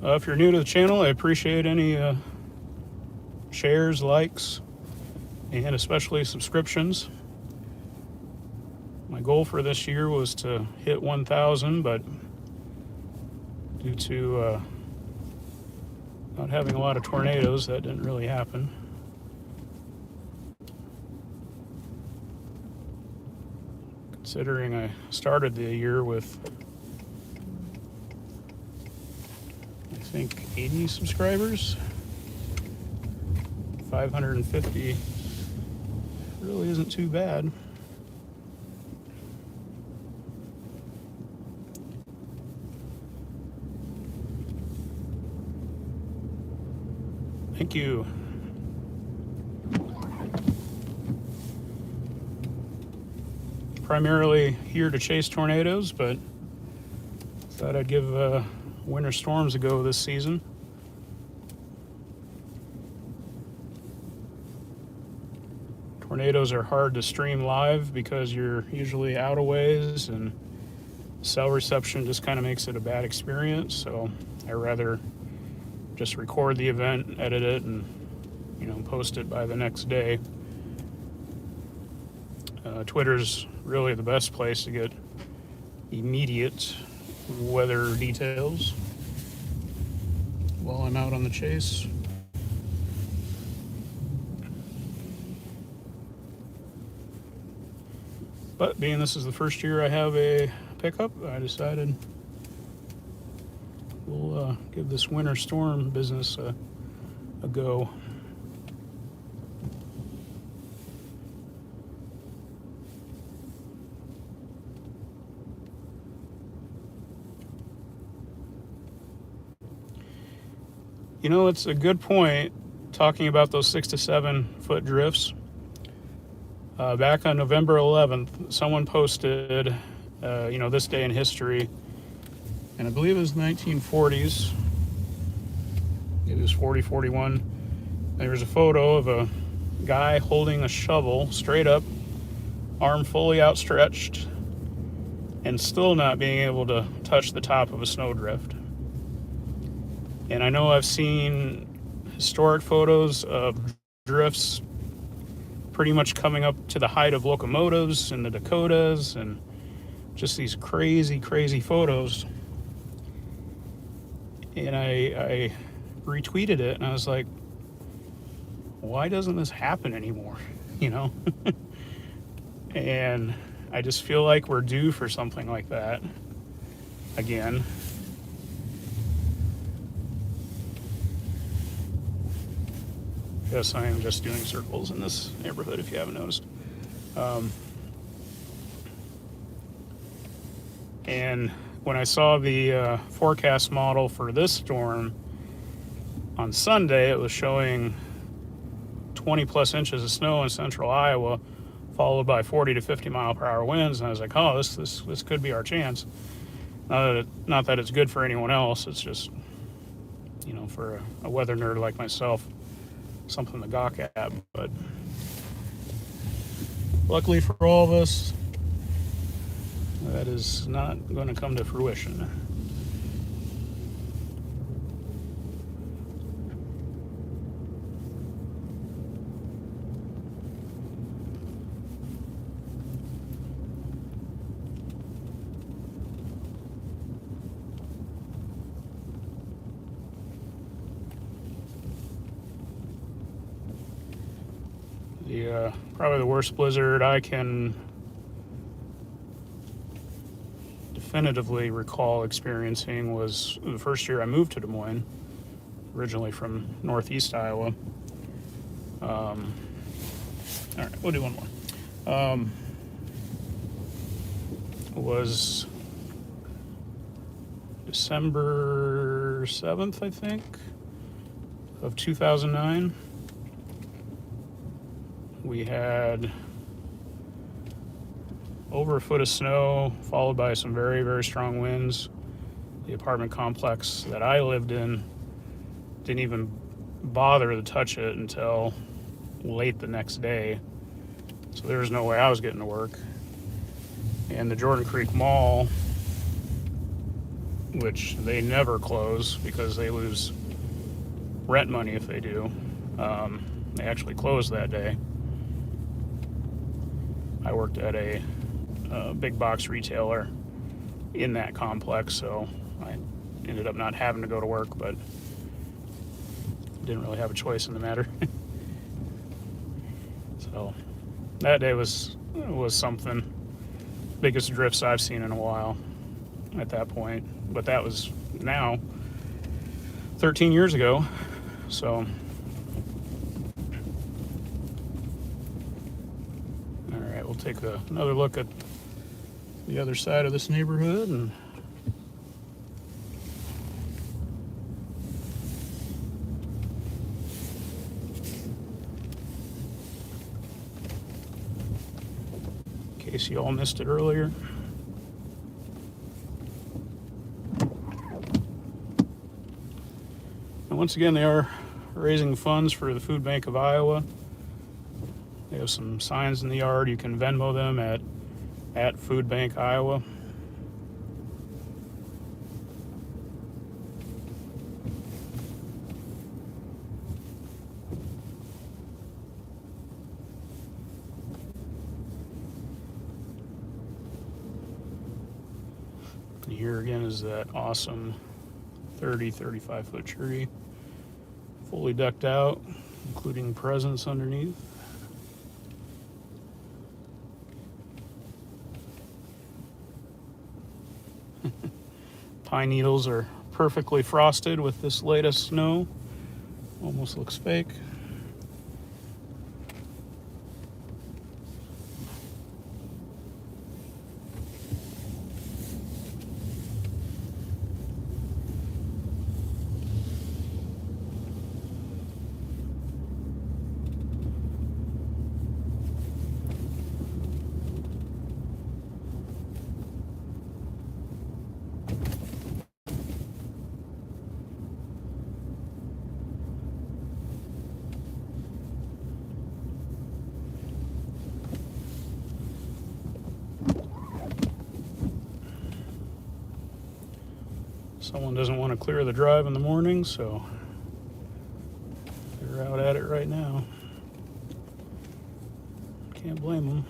If you're new to the channel, I appreciate any shares, likes, and especially subscriptions. My goal for this year was to hit 1,000, but due to not having a lot of tornadoes, that didn't really happen. Considering I started the year with, I think, 80 subscribers, 550 really isn't too bad. Thank you. Primarily here to chase tornadoes, but thought I'd give winter storms a go this season. Tornadoes are hard to stream live because you're usually out of ways, and cell reception just kind of makes it a bad experience. So I rather just record the event, edit it, and post it by the next day. Twitter's really the best place to get immediate weather details while I'm out on the chase. But being this is the first year I have a pickup, I decided we'll give this winter storm business a go. It's a good point talking about those 6 to 7 foot drifts. Back on November 11th, someone posted, this day in history, and I believe it was 1940s. It was 40, 41. There was a photo of a guy holding a shovel straight up, arm fully outstretched, and still not being able to touch the top of a snowdrift. And I know I've seen historic photos of drifts pretty much coming up to the height of locomotives in the Dakotas, and just these crazy, crazy photos. And I retweeted it, and I was like, why doesn't this happen anymore? And I just feel like we're due for something like that. again. Yes, I am just doing circles in this neighborhood if you haven't noticed. And when I saw the forecast model for this storm on Sunday, it was showing 20 plus inches of snow in central Iowa, followed by 40 to 50 mile per hour winds. And I was like, oh, this could be our chance. Not that it's good for anyone else. It's just, for a weather nerd like myself, something to gawk at. But luckily for all of us, that is not going to come to fruition. Probably the worst blizzard I can definitively recall experiencing was the first year I moved to Des Moines, originally from northeast Iowa. All right, we'll do one more. Was December 7th, I think, of 2009. We had over a foot of snow, followed by some very, very strong winds. The apartment complex that I lived in didn't even bother to touch it until late the next day. So there was no way I was getting to work. And the Jordan Creek Mall, which they never close because they lose rent money if they do, they actually closed that day. I worked at a big box retailer in that complex, so I ended up not having to go to work, but didn't really have a choice in the matter. So that day was something. Biggest drifts I've seen in a while at that point, but that was now 13 years ago. So we'll take another look at the other side of this neighborhood. And in case you all missed it earlier. And once again, they are raising funds for the Food Bank of Iowa. They have some signs in the yard. You can Venmo them at Food Bank Iowa. And here again is that awesome 35 foot tree, fully decked out, including presents underneath. Pine needles are perfectly frosted with this latest snow. Almost looks fake. Someone doesn't want to clear the drive in the morning, so they're out at it right now. Can't blame them.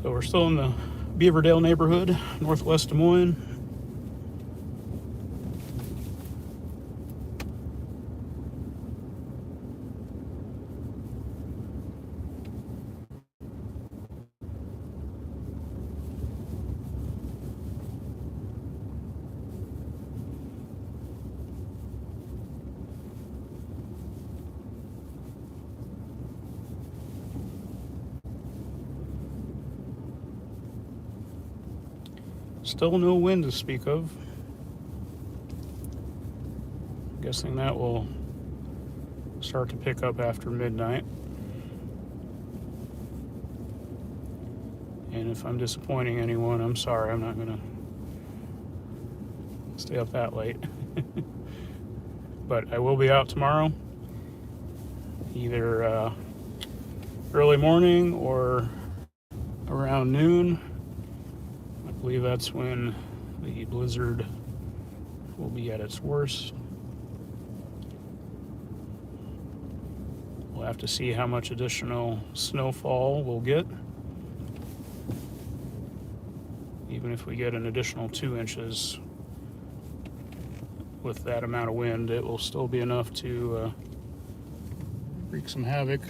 So we're still in the Beaverdale neighborhood, northwest Des Moines. Still no wind to speak of. Guessing that will start to pick up after midnight. And if I'm disappointing anyone, I'm sorry. I'm not going to stay up that late. But I will be out tomorrow, either early morning or around noon. I believe that's when the blizzard will be at its worst. We'll have to see how much additional snowfall we'll get. Even if we get an additional 2 inches with that amount of wind, it will still be enough to wreak some havoc.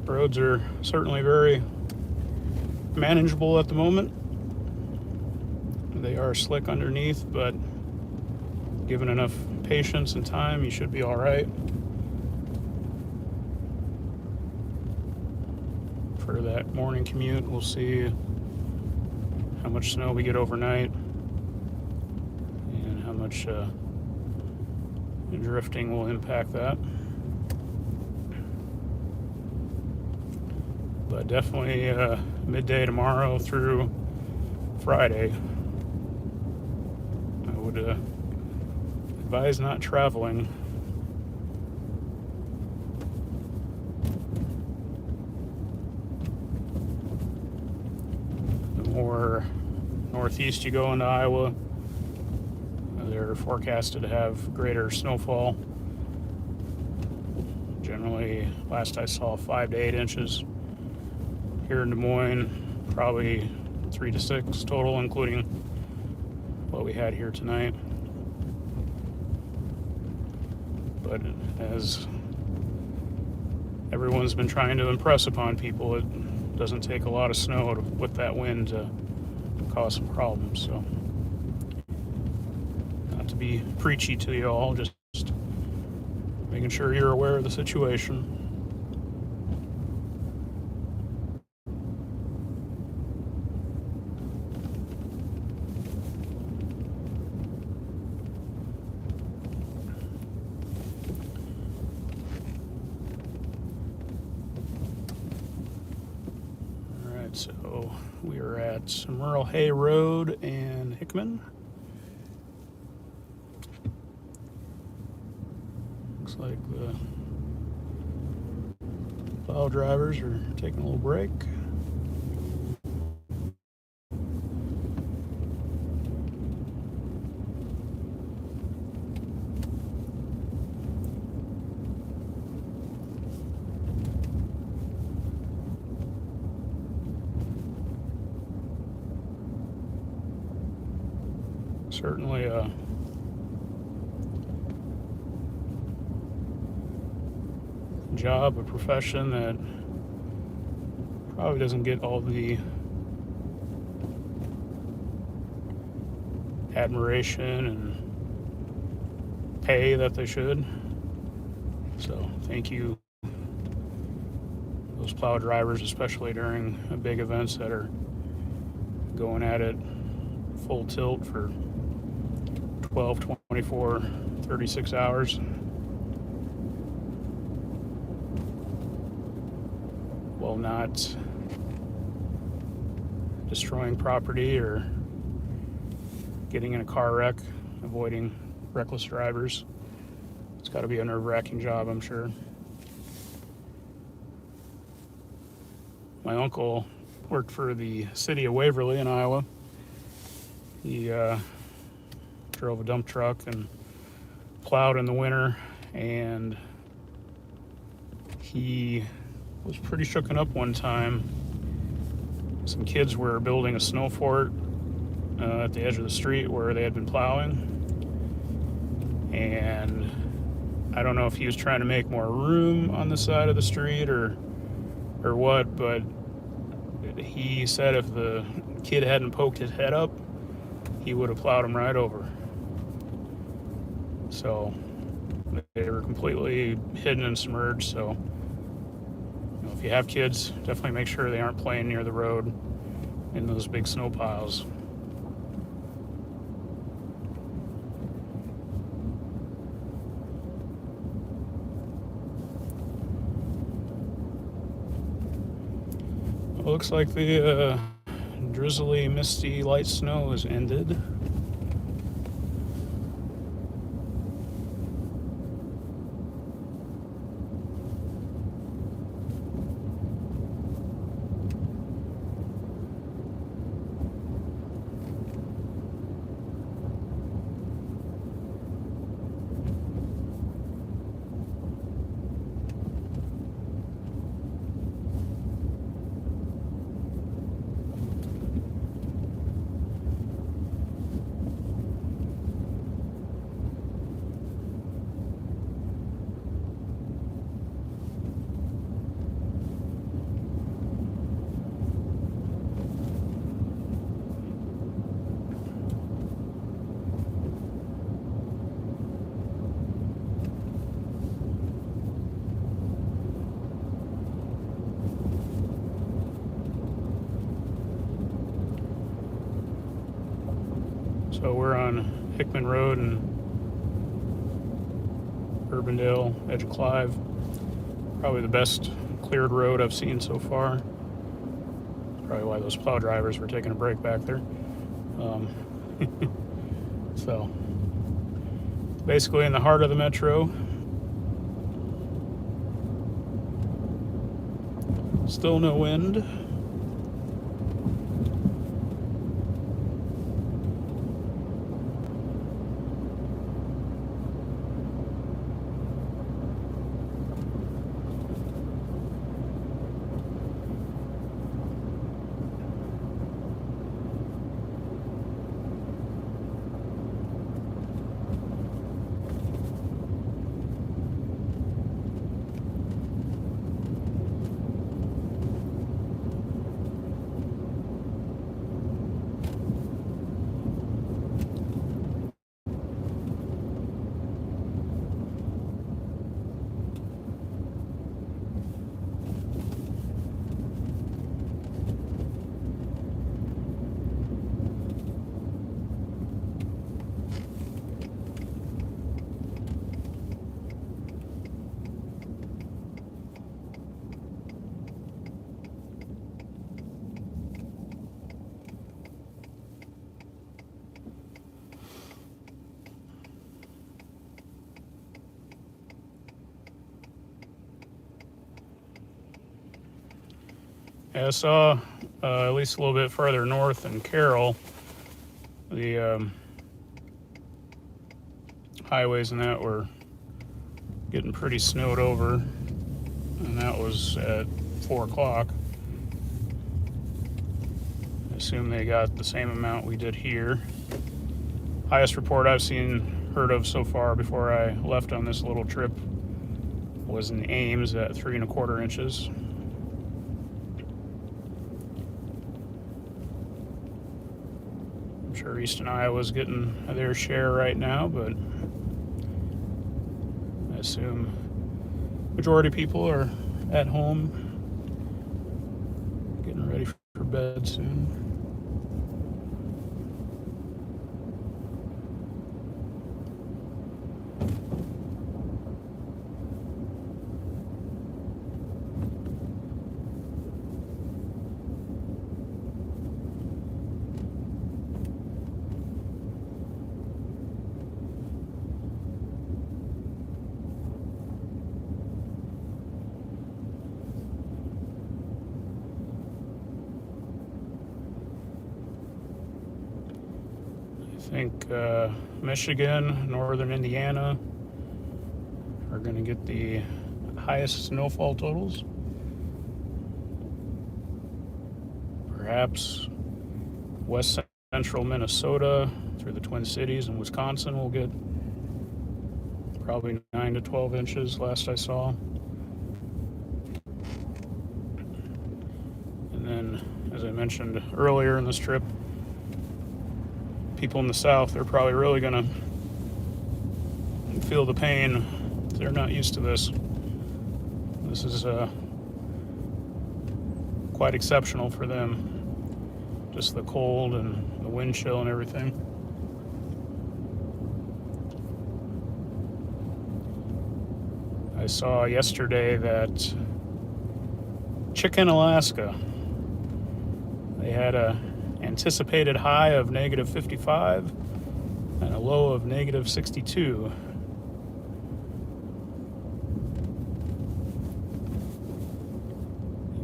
Roads are certainly very manageable at the moment. They are slick underneath, but given enough patience and time, you should be all right. For that morning commute, we'll see how much snow we get overnight and how much drifting will impact that. But definitely midday tomorrow through Friday, I would advise not traveling. The more northeast you go into Iowa, they're forecasted to have greater snowfall. Generally, last I saw, 5 to 8 inches. Here in Des Moines, probably 3 to 6 total, including what we had here tonight. But as everyone's been trying to impress upon people, it doesn't take a lot of snow with that wind to cause some problems. So, not to be preachy to you all, just making sure you're aware of the situation. So we are at Merle Hay Road and Hickman. Looks like the plow drivers are taking a little break. Certainly a job, a profession that probably doesn't get all the admiration and pay that they should. So thank you, those plow drivers, especially during big events that are going at it full tilt for 12, 24, 36 hours. While not destroying property or getting in a car wreck, avoiding reckless drivers. It's got to be a nerve-wracking job, I'm sure. My uncle worked for the city of Waverly in Iowa. He drove a dump truck and plowed in the winter, and he was pretty shooken up one time. Some kids were building a snow fort at the edge of the street where they had been plowing, and I don't know if he was trying to make more room on the side of the street or what, but he said if the kid hadn't poked his head up, he would have plowed him right over. So they were completely hidden and submerged. So if you have kids, definitely make sure they aren't playing near the road in those big snow piles. It looks like the drizzly, misty, light snow has ended. So we're on Hickman Road in Urbandale, edge of Clive. Probably the best cleared road I've seen so far. Probably why those plow drivers were taking a break back there. So basically in the heart of the metro. Still no wind. Yeah, I saw at least a little bit further north in Carroll, the highways and that were getting pretty snowed over, and that was at 4 o'clock. I assume they got the same amount we did here. Highest report I've heard of so far before I left on this little trip was in Ames at 3 1/4 inches. I'm sure Easton Iowa's getting their share right now, but I assume majority of people are at home getting ready for bed soon. think Michigan, northern Indiana are going to get the highest snowfall totals. Perhaps west central Minnesota through the Twin Cities and Wisconsin will get probably 9 to 12 inches last I saw. And then, as I mentioned earlier in this trip, people in the South, they're probably really going to feel the pain. They're not used to this. This is quite exceptional for them. Just the cold and the wind chill and everything. I saw yesterday that Chicken, Alaska, they had a anticipated high of negative 55 and a low of negative 62.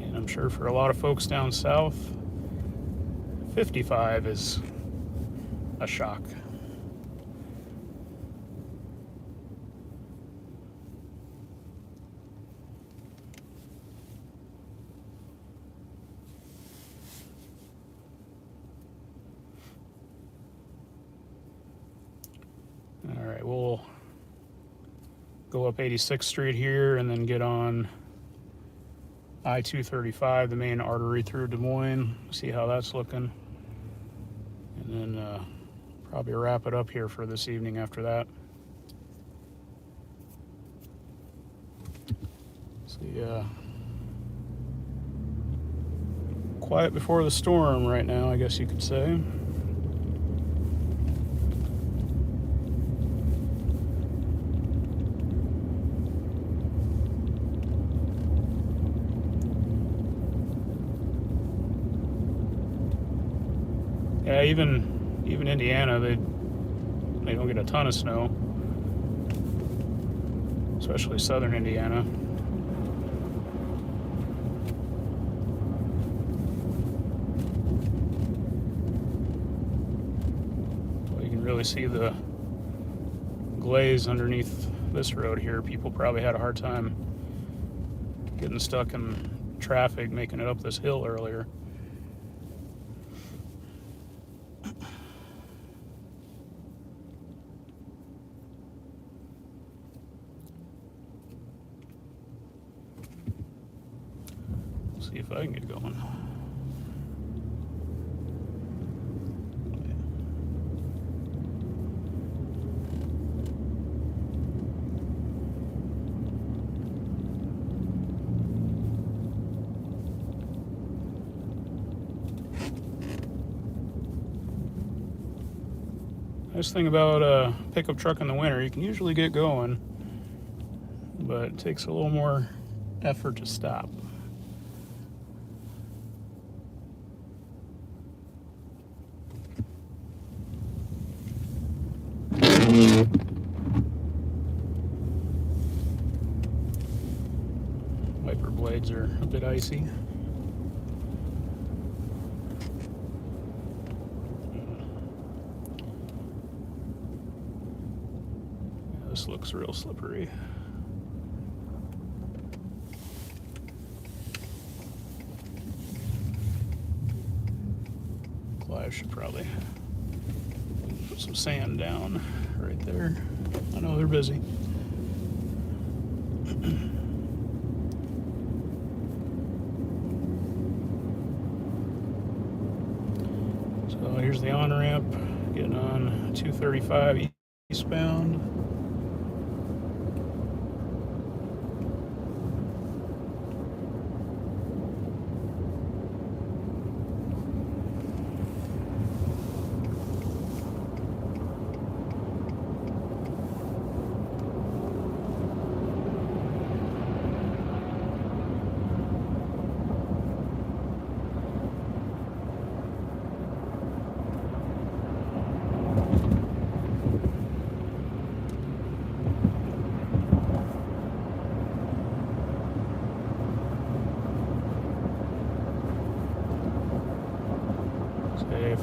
And I'm sure for a lot of folks down south, 55 is a shock. All right, we'll go up 86th Street here and then get on I-235, the main artery through Des Moines, see how that's looking. And then probably wrap it up here for this evening after that. See, quiet before the storm right now, I guess you could say. Yeah, even Indiana, they don't get a ton of snow, especially southern Indiana. Well, you can really see the glaze underneath this road here. People probably had a hard time getting stuck in traffic making it up this hill earlier. See if I can get going. Nice thing about a pickup truck in the winter, you can usually get going, but it takes a little more effort to stop. Wiper blades are a bit icy. Yeah, this looks real slippery. Clive should probably put some sand down right there. I know they're busy. So here's the on-ramp, getting on 235 eastbound.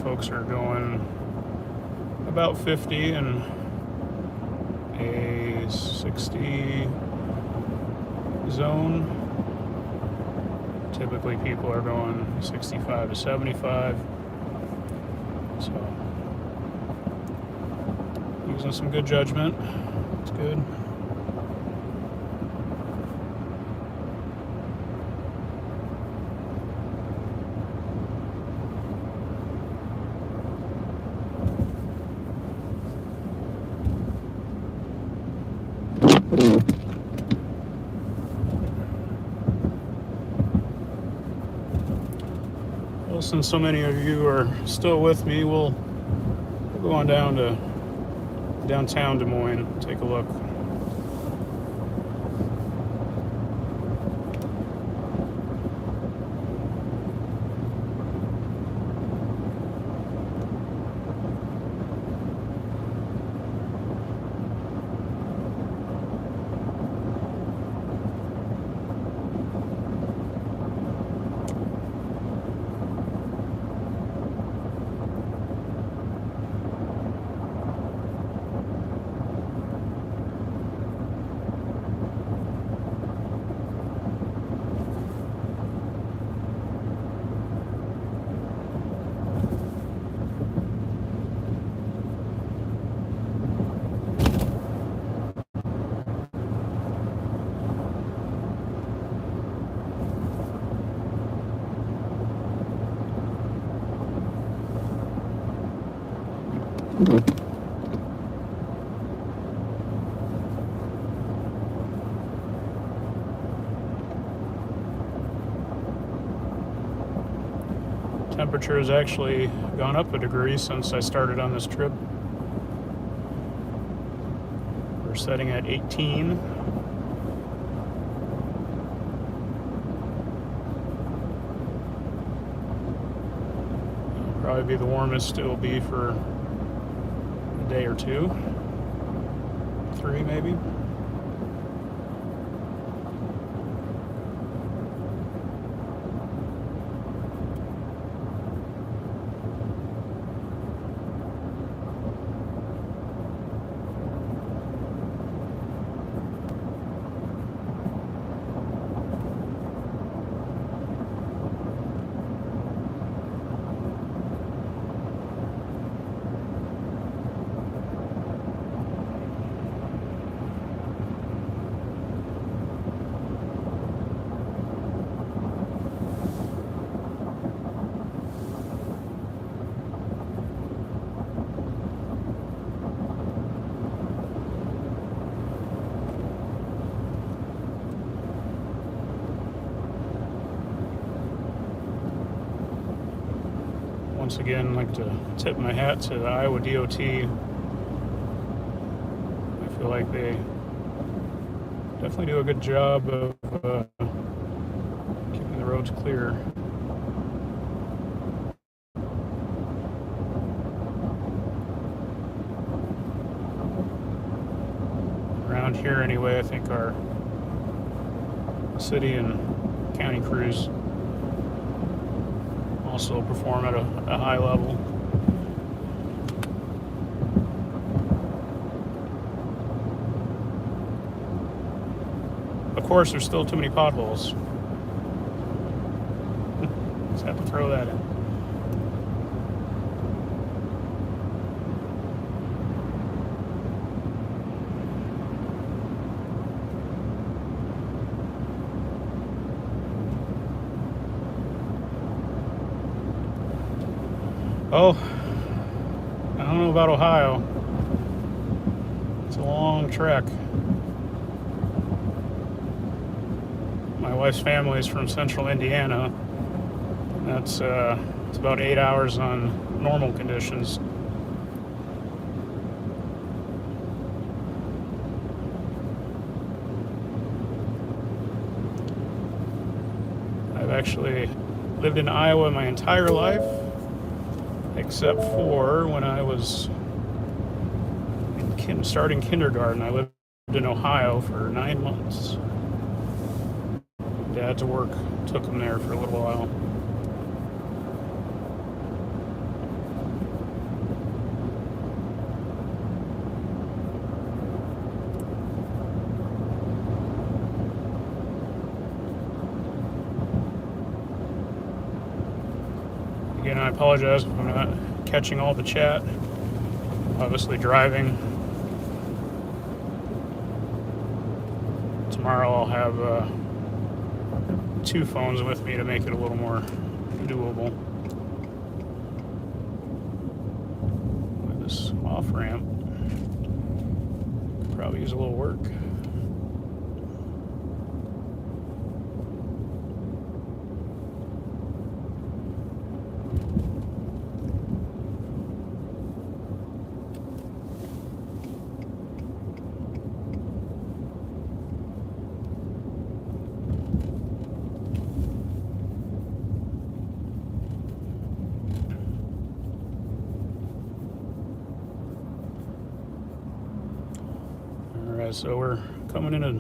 Folks are going about 50 and a 60 zone. Typically people are going 65 to 75. So using some good judgment. It's good. Well, since so many of you are still with me, we'll go on down to downtown Des Moines, take a look. Temperature has actually gone up a degree since I started on this trip. We're setting at 18. It'll probably be the warmest it'll be for a day or two. 3 maybe. Once again, I'd like to tip my hat to the Iowa DOT. I feel like they definitely do a good job of keeping the roads clear. Around here anyway, I think our city and county crews also perform at a high level. Of course, there's still too many potholes. Just have to throw that in. Oh, I don't know about Ohio. It's a long trek. My wife's family is from central Indiana. That's it's about 8 hours on normal conditions. I've actually lived in Iowa my entire life, except for when I was starting kindergarten. I lived in Ohio for 9 months. Dad's work took him there for a little while. I apologize if I'm not catching all the chat. Obviously driving. Tomorrow I'll have 2 phones with me to make it a little more doable. With this off-ramp, could probably use a little work. So we're coming in and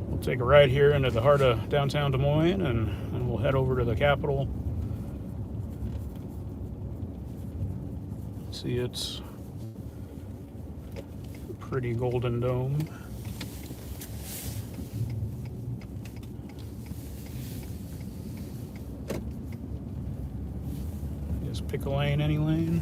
we'll take a ride here into the heart of downtown Des Moines, and we'll head over to the Capitol. See, it's a pretty golden dome. Just pick a lane, any lane.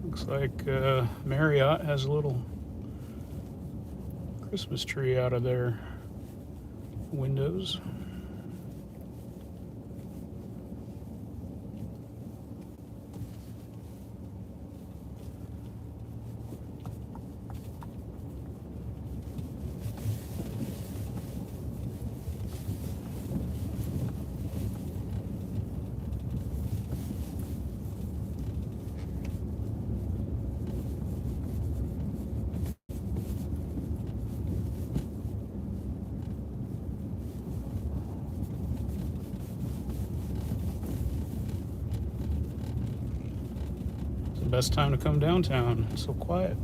Looks like Marriott has a little Christmas tree out of their windows. Best time to come downtown. It's so quiet.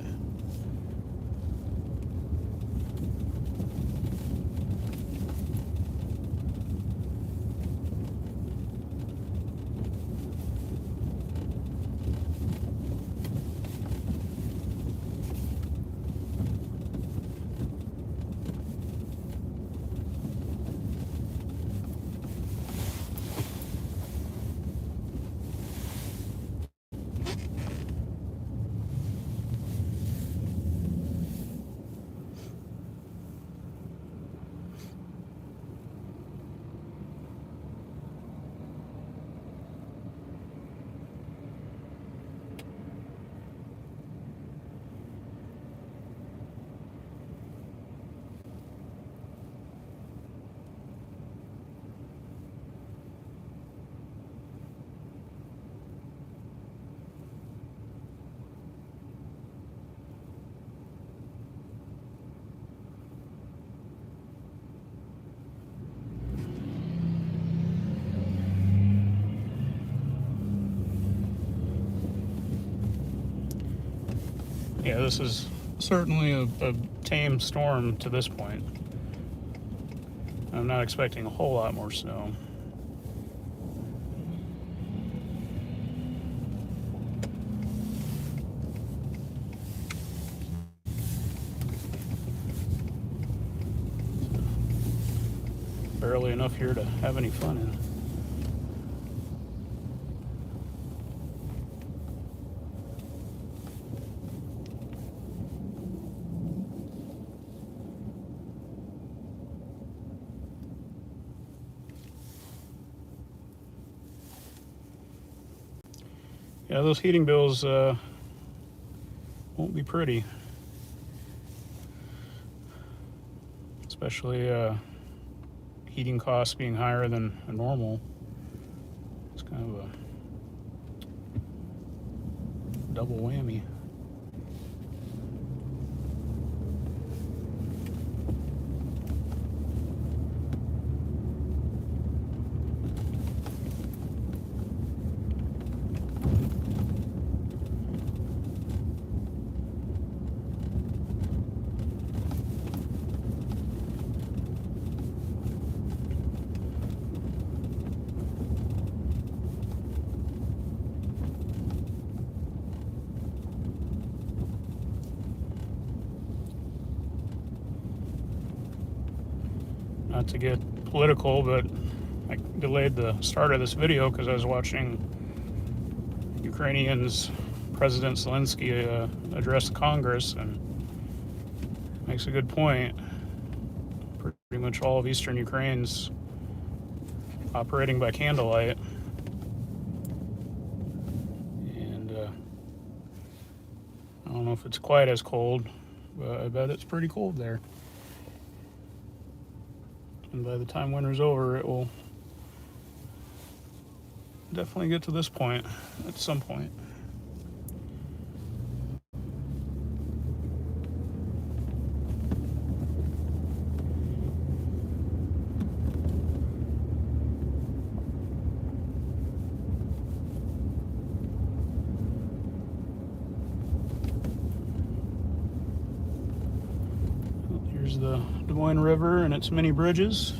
Yeah, this is certainly a tame storm to this point. I'm not expecting a whole lot more snow. Barely enough here to have any fun in. Yeah, those heating bills won't be pretty. Especially heating costs being higher than normal. It's kind of a double whammy. Not to get political, but I delayed the start of this video because I was watching Ukrainians President Zelensky address Congress, and makes a good point. Pretty much all of eastern Ukraine's operating by candlelight, and I don't know if it's quite as cold, but I bet it's pretty cold there. And by the time winter's over, it will definitely get to this point at some point. Here's the Des Moines River and its many bridges.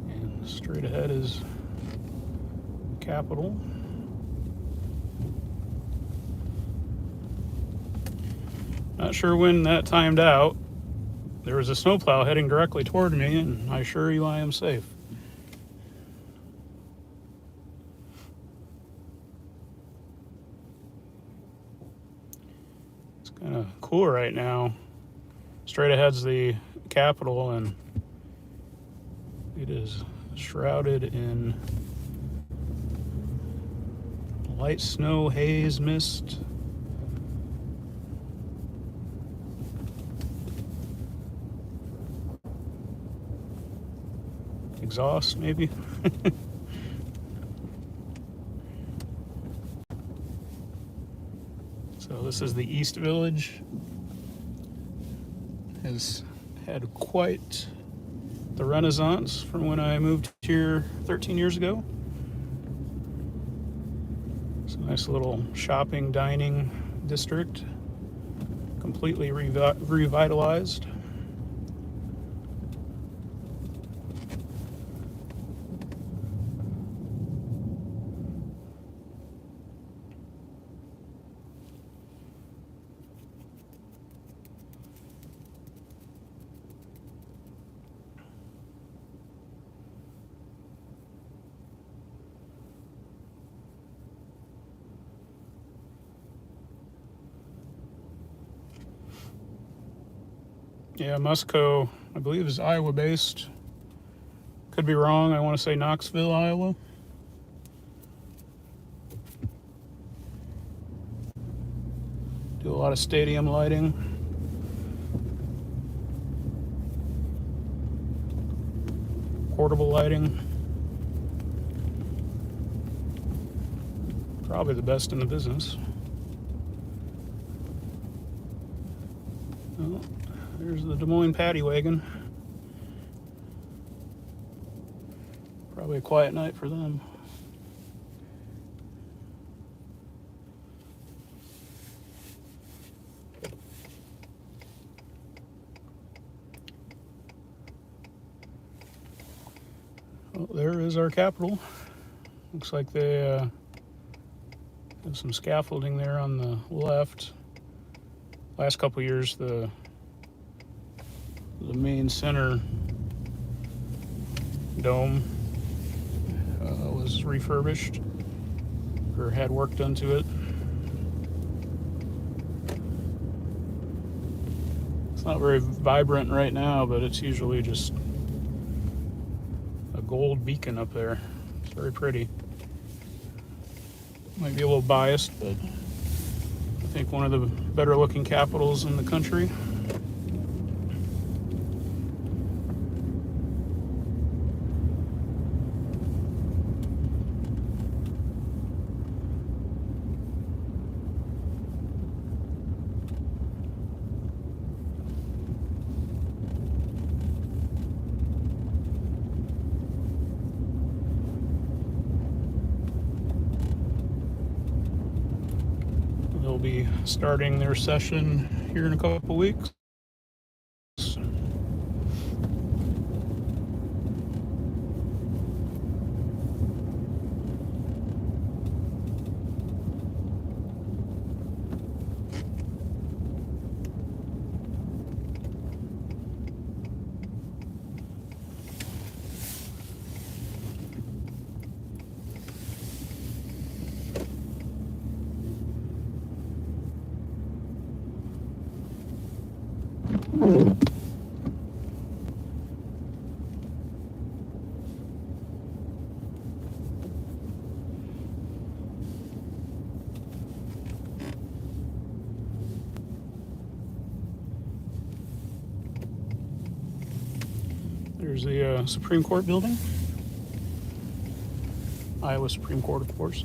And straight ahead is Capitol. Not sure when that timed out. There was a snowplow heading directly toward me, and I assure you I am safe. Kind of cool right now. Straight ahead's the Capitol, and it is shrouded in light snow, haze, mist. Exhaust, maybe. So this is the East Village. Has had quite the renaissance from when I moved here 13 years ago. It's a nice little shopping, dining district, completely revitalized. Yeah, Musco, I believe, is Iowa-based. Could be wrong. I want to say Knoxville, Iowa. Do a lot of stadium lighting. Portable lighting. Probably the best in the business. Well, there's the Des Moines paddy wagon. Probably a quiet night for them. Well, there is our Capitol. Looks like they have some scaffolding there on the left. Last couple years, the main center dome was refurbished or had work done to it. It's not very vibrant right now, but it's usually just a gold beacon up there. It's very pretty. Might be a little biased, but I think one of the better looking capitals in the country. They'll be starting their session here in a couple weeks. There's the Supreme Court building. Iowa Supreme Court, of course.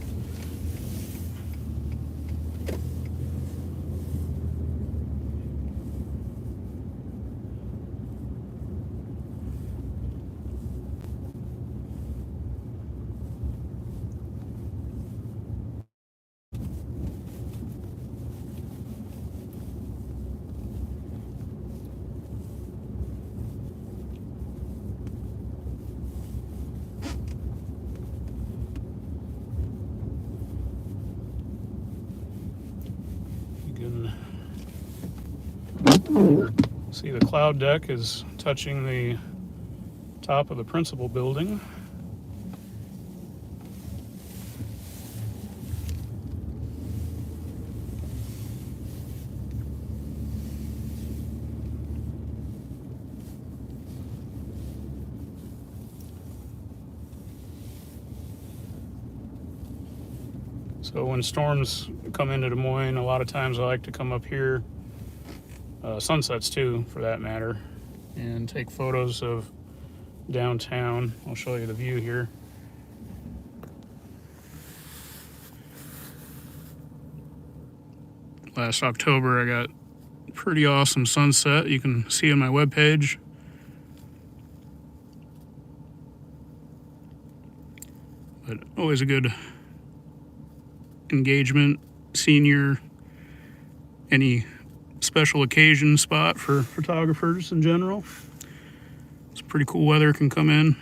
You can see the cloud deck is touching the top of the principal building. So when storms come into Des Moines, a lot of times I like to come up here, sunsets too, for that matter, and take photos of downtown. I'll show you the view here. Last October, I got a pretty awesome sunset. You can see on my webpage. But always a good engagement, senior, any special occasion spot for photographers in general. It's pretty cool weather can come in. And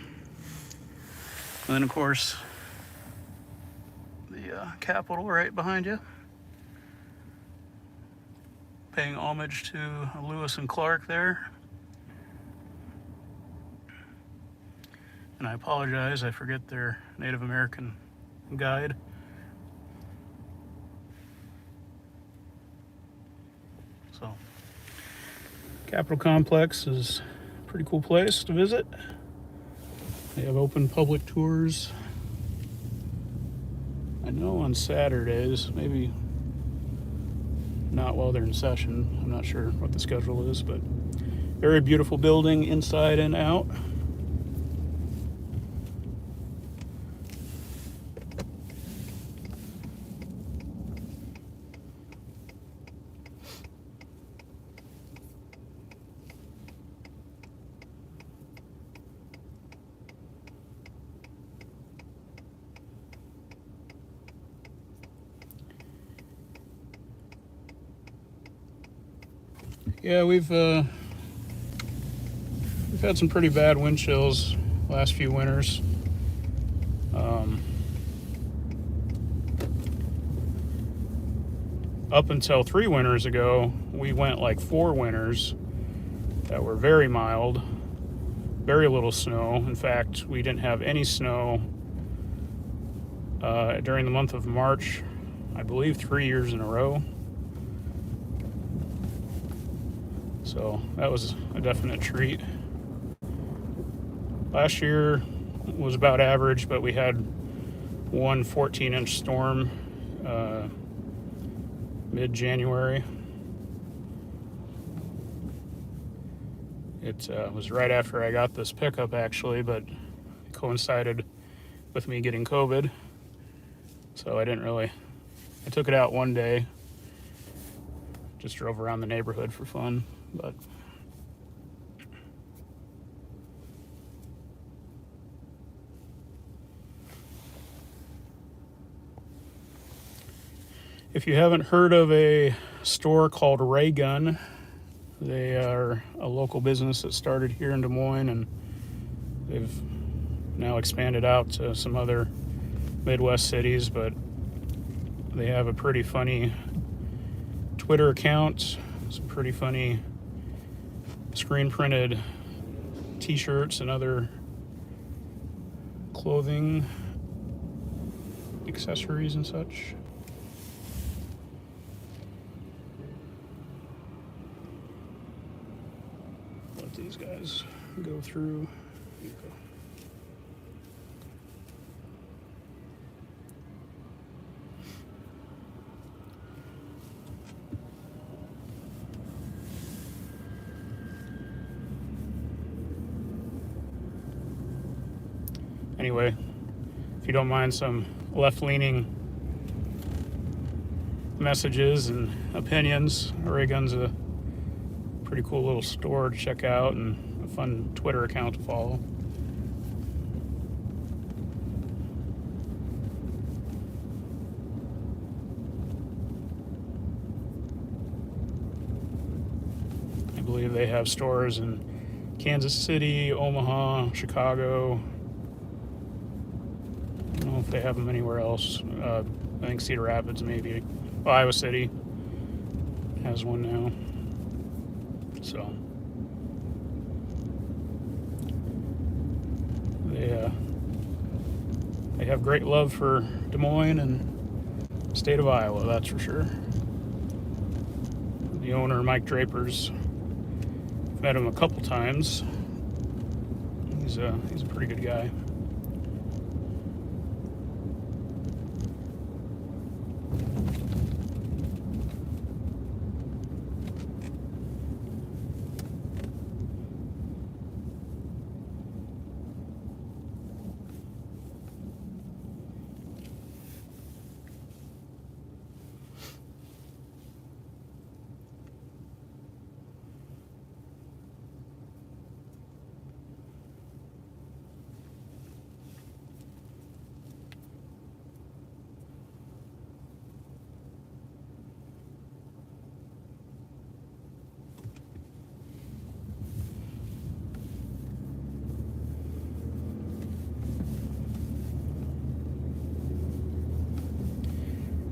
then of course, the Capitol right behind you. Paying homage to Lewis and Clark there. And I apologize, I forget their Native American guide. So, Capitol Complex is a pretty cool place to visit. They have open public tours. I know on Saturdays, maybe not while they're in session. I'm not sure what the schedule is, but very beautiful building inside and out. Yeah, we've had some pretty bad wind chills last few winters. Up until 3 winters ago, we went like 4 winters that were very mild, very little snow. In fact, we didn't have any snow during the month of March, I believe 3 years in a row. So that was a definite treat. Last year was about average, but we had one 14-inch storm mid-January. It was right after I got this pickup, actually, but it coincided with me getting COVID. So I took it out one day, just drove around the neighborhood for fun. But if you haven't heard of a store called Ray Gun, they are a local business that started here in Des Moines, and they've now expanded out to some other Midwest cities, but they have a pretty funny Twitter account, some pretty funny screen printed t-shirts and other clothing accessories and such. Let these guys go through. Here you go. anyway, if you don't mind some left-leaning messages and opinions, Oregon's a pretty cool little store to check out and a fun Twitter account to follow. I believe they have stores in Kansas City, Omaha, Chicago. I don't know if they have them anywhere else. I think Cedar Rapids maybe. Well, Iowa City has one now. So they have great love for Des Moines and the state of Iowa, that's for sure. The owner, Mike Draper's, met him a couple times. He's a pretty good guy.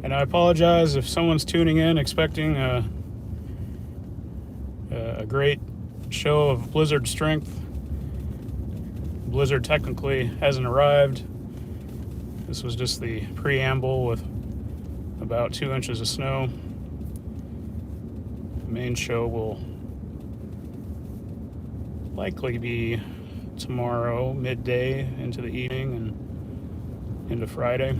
And I apologize if someone's tuning in expecting a great show of blizzard strength. Blizzard technically hasn't arrived. This was just the preamble with about 2 inches of snow. The main show will likely be tomorrow, midday into the evening and into Friday.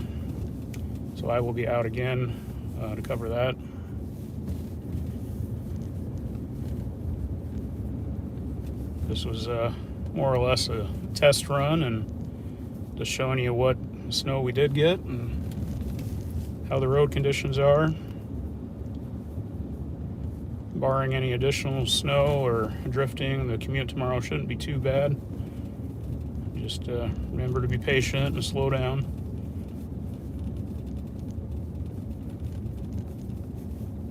So I will be out again to cover that. This was more or less a test run and just showing you what snow we did get and how the road conditions are. Barring any additional snow or drifting, the commute tomorrow shouldn't be too bad. Just remember to be patient and slow down.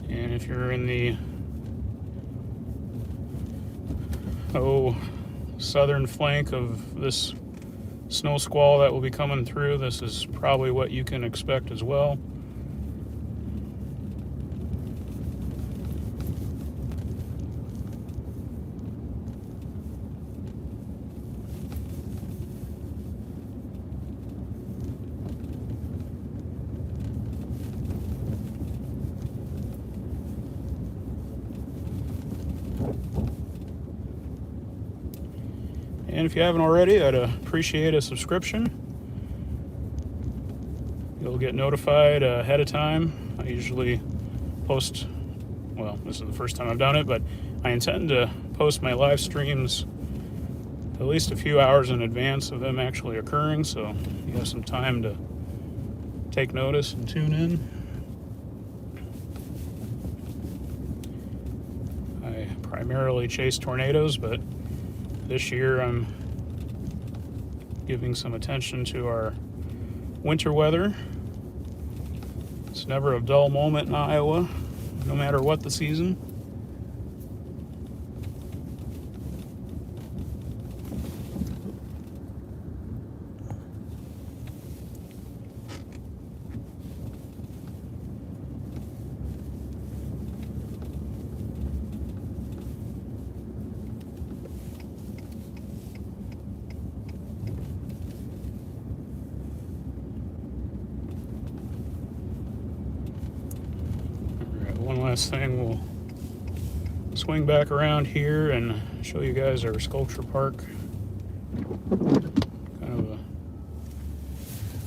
And if you're in the southern flank of this snow squall that will be coming through, this is probably what you can expect as well. And if you haven't already, I'd appreciate a subscription. You'll get notified ahead of time. I usually post, well, this is the first time I've done it, but I intend to post my live streams at least a few hours in advance of them actually occurring, so you have some time to take notice and tune in. I primarily chase tornadoes, but this year I'm giving some attention to our winter weather. It's never a dull moment in Iowa, no matter what the season. One last thing, we'll swing back around here and show you guys our sculpture park. Kind of a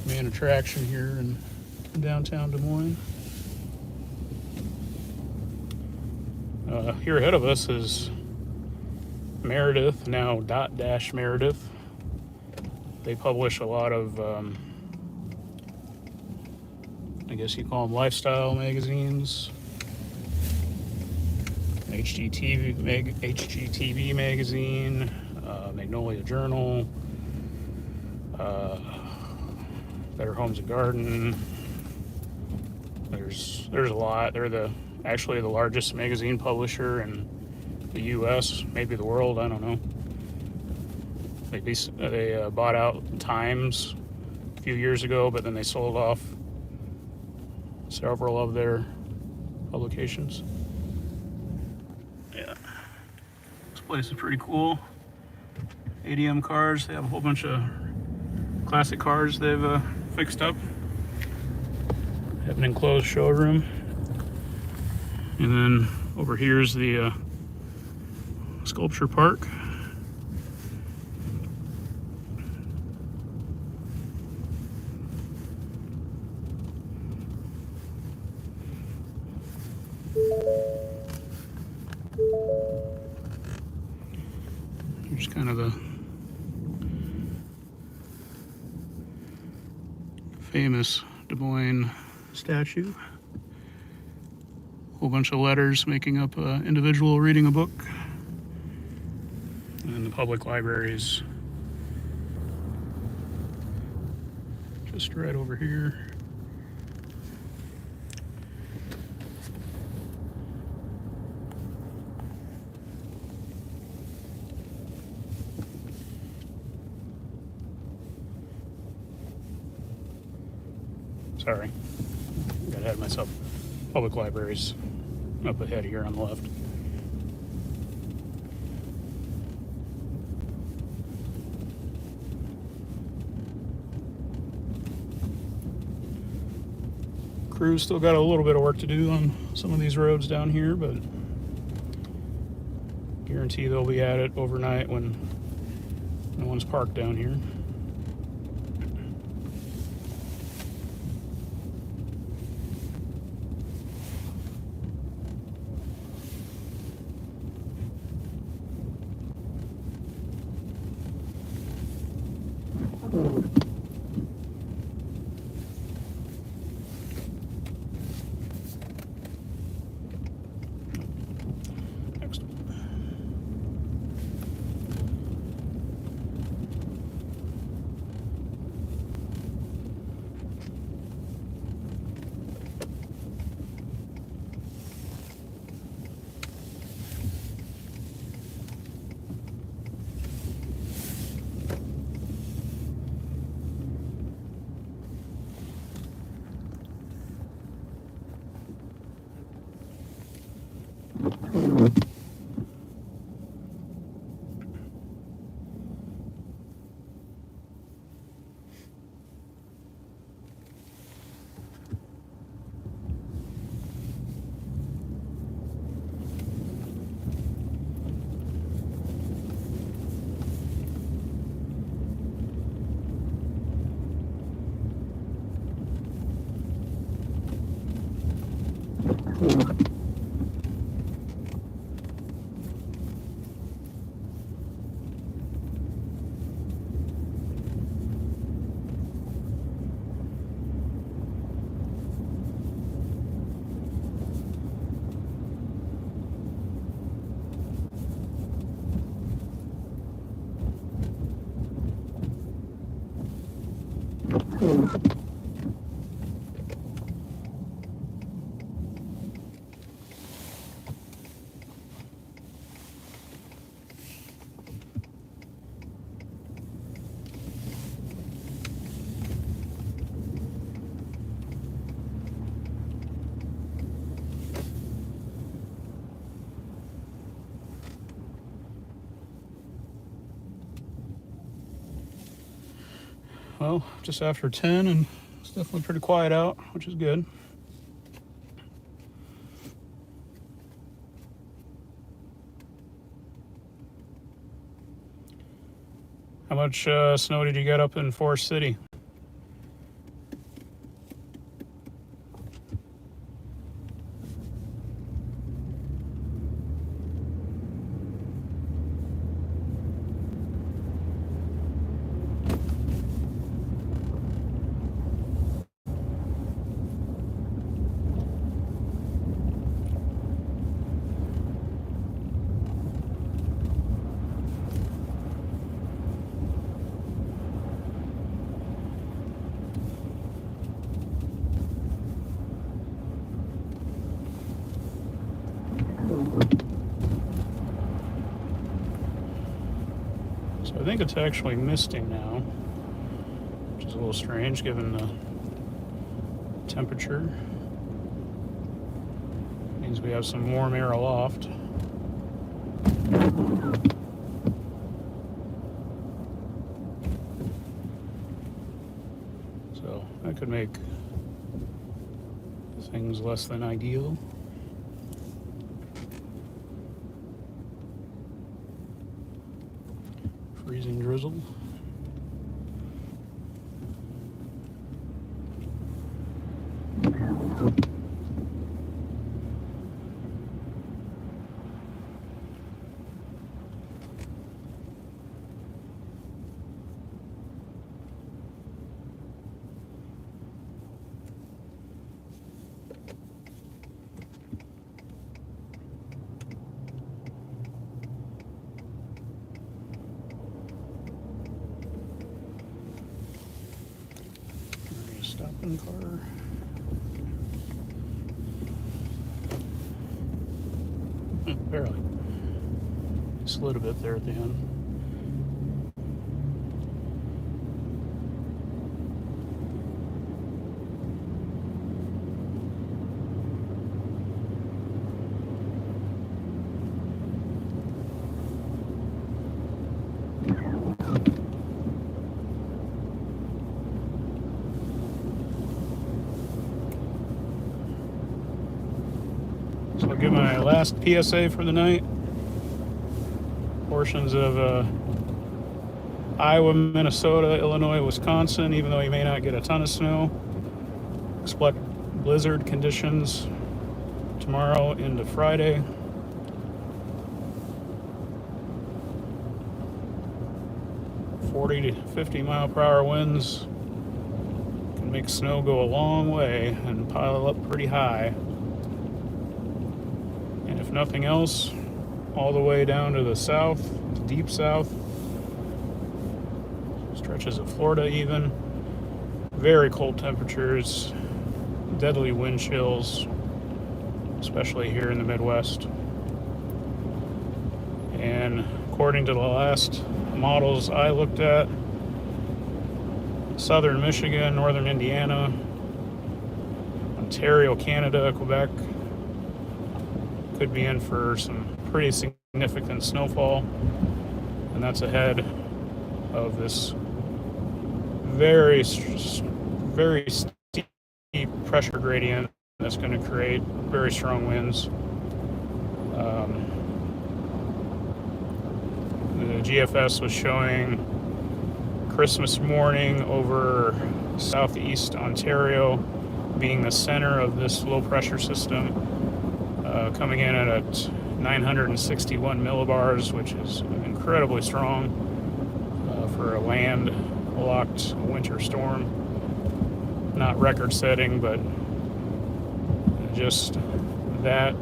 main attraction here in downtown Des Moines. Here ahead of us is Meredith, now Meredith. They publish a lot of, I guess you call them lifestyle magazines. HGTV magazine, Magnolia Journal, Better Homes and Garden. There's a lot. They're actually the largest magazine publisher in the U.S., maybe the world. I don't know. They bought out Times a few years ago, but then they sold off several of their publications. Yeah, this place is pretty cool. ADM cars. They have a whole bunch of classic cars they've fixed up. They have an enclosed showroom. And then over here is the sculpture park. Here's kind of the famous Des Moines statue. A whole bunch of letters making up an individual reading a book. And the public libraries just right over here. Sorry, got ahead of myself. Public libraries up ahead here on the left. Crew's still got a little bit of work to do on some of these roads down here, but guarantee they'll be at it overnight when no one's parked down here. Next. Well, just after 10, and it's definitely pretty quiet out, which is good. How much snow did you get up in Forest City? So I think it's actually misting now, which is a little strange given the temperature. Means we have some warm air aloft. So that could make things less than ideal. Freezing drizzle. Stopping car. Barely. Slid a bit there at the end. So I'll give my last PSA for the night. Portions of Iowa, Minnesota, Illinois, Wisconsin, even though you may not get a ton of snow. Expect blizzard conditions tomorrow into Friday. .40 to 50 mile per hour winds can make snow go a long way and pile up pretty high. And if nothing else, all the way down to the south, to deep south, stretches of Florida even. Very cold temperatures, deadly wind chills, especially here in the Midwest. And according to the last models I looked at, southern Michigan, northern Indiana, Ontario, Canada, Quebec could be in for some pretty significant snowfall, and that's ahead of this very steep pressure gradient that's going to create very strong winds. The GFS was showing Christmas morning over southeast Ontario being the center of this low pressure system, coming in at 961 millibars, which is incredibly strong for a land-locked winter storm. Not record-setting, but just that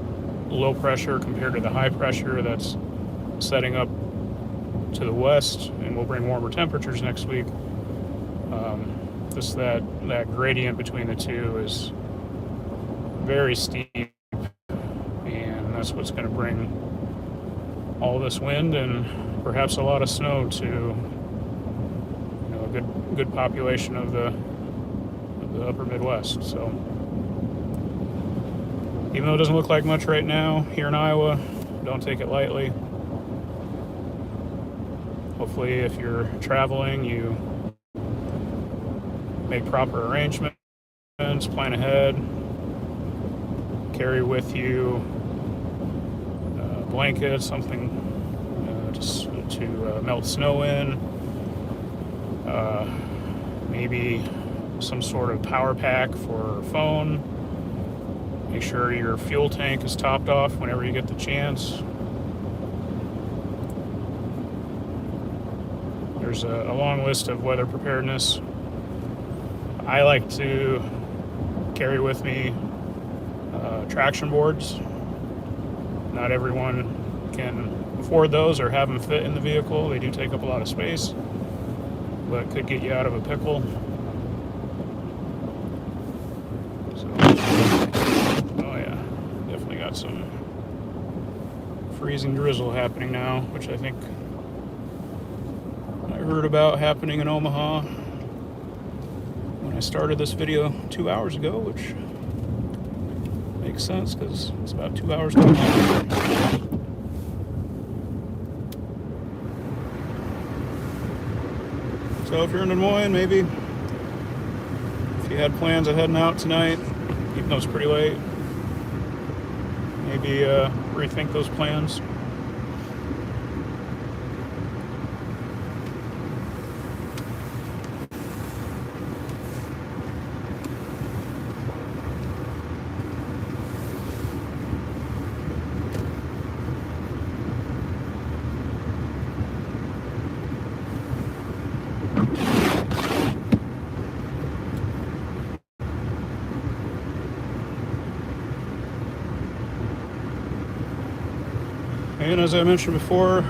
low pressure compared to the high pressure that's setting up to the west and will bring warmer temperatures next week. Just that gradient between the two is very steep, and that's what's going to bring all this wind and perhaps a lot of snow to a good population of the upper Midwest. So even though it doesn't look like much right now here in Iowa, don't take it lightly. Hopefully, if you're traveling, you make proper arrangements, plan ahead, carry with you a blanket, something to melt snow in, maybe some sort of power pack for a phone. Make sure your fuel tank is topped off whenever you get the chance. There's a long list of weather preparedness. I like to carry with me traction boards. Not everyone can afford those or have them fit in the vehicle. They do take up a lot of space, but could get you out of a pickle. So, oh yeah, definitely got some freezing drizzle happening now, which I think heard about happening in Omaha when I started this video 2 hours ago, which makes sense because it's about 2 hours ago. So if you're in Des Moines, maybe if you had plans of heading out tonight, even though it's pretty late, maybe rethink those plans. And as I mentioned before,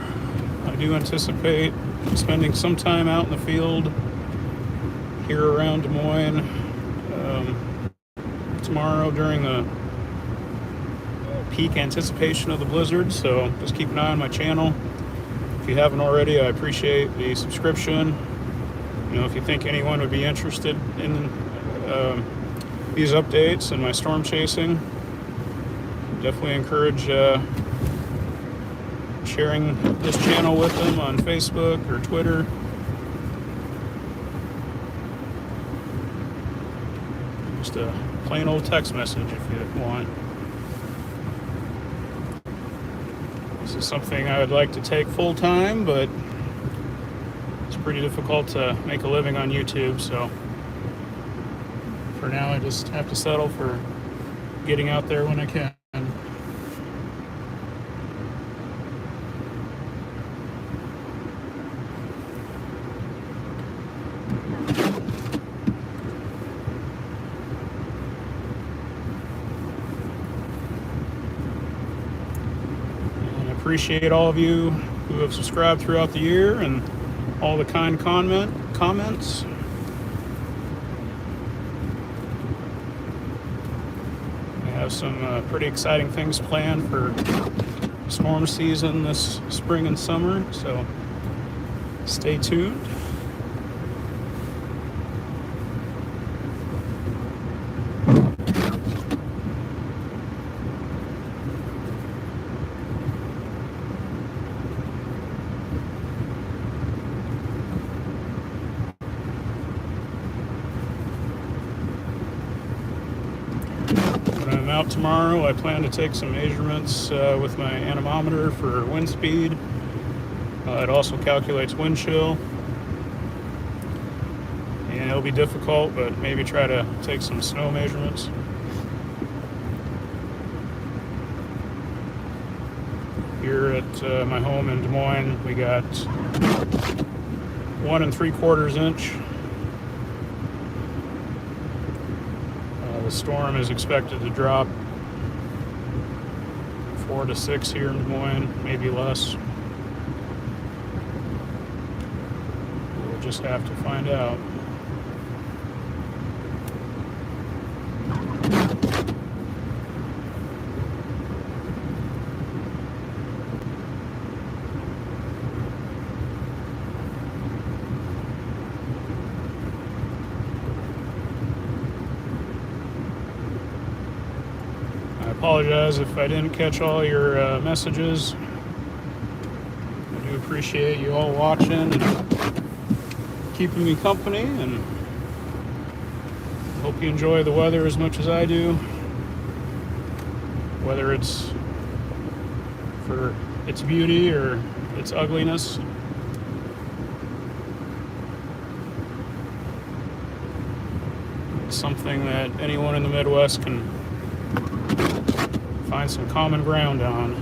I do anticipate spending some time out in the field here around Des Moines tomorrow during the peak anticipation of the blizzard. So just keep an eye on my channel. If you haven't already, I appreciate the subscription. You know, if you think anyone would be interested in these updates and my storm chasing, definitely encourage sharing this channel with them on Facebook or Twitter. Just a plain old text message if you want. This is something I would like to take full time, but it's pretty difficult to make a living on YouTube, so for now I just have to settle for getting out there when I can. Appreciate all of you who have subscribed throughout the year and all the kind comments. I have some pretty exciting things planned for storm season this spring and summer, so stay tuned. Out tomorrow, I plan to take some measurements with my anemometer for wind speed. It also calculates wind chill, and it'll be difficult, but maybe try to take some snow measurements. Here at my home in Des Moines, we got 1 3/4 inch. The storm is expected to drop 4 to 6 here in Des Moines, maybe less. We'll just have to find out. Apologize if I didn't catch all your messages. I do appreciate you all watching and keeping me company, and hope you enjoy the weather as much as I do, whether it's for its beauty or its ugliness. It's something that anyone in the Midwest can find some common ground on.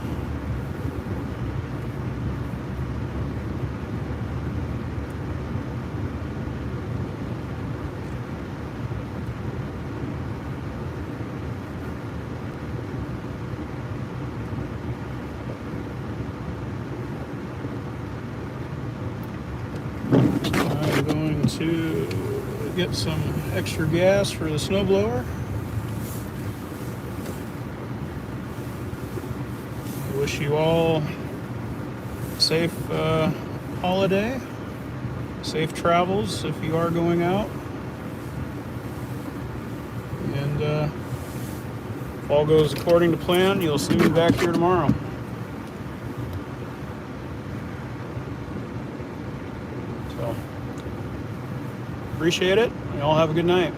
I'm going to get some extra gas for the snowblower. Wish you all a safe holiday. safe travels if you are going out. And if all goes according to plan, you'll see me back here tomorrow. So, appreciate it. You all have a good night.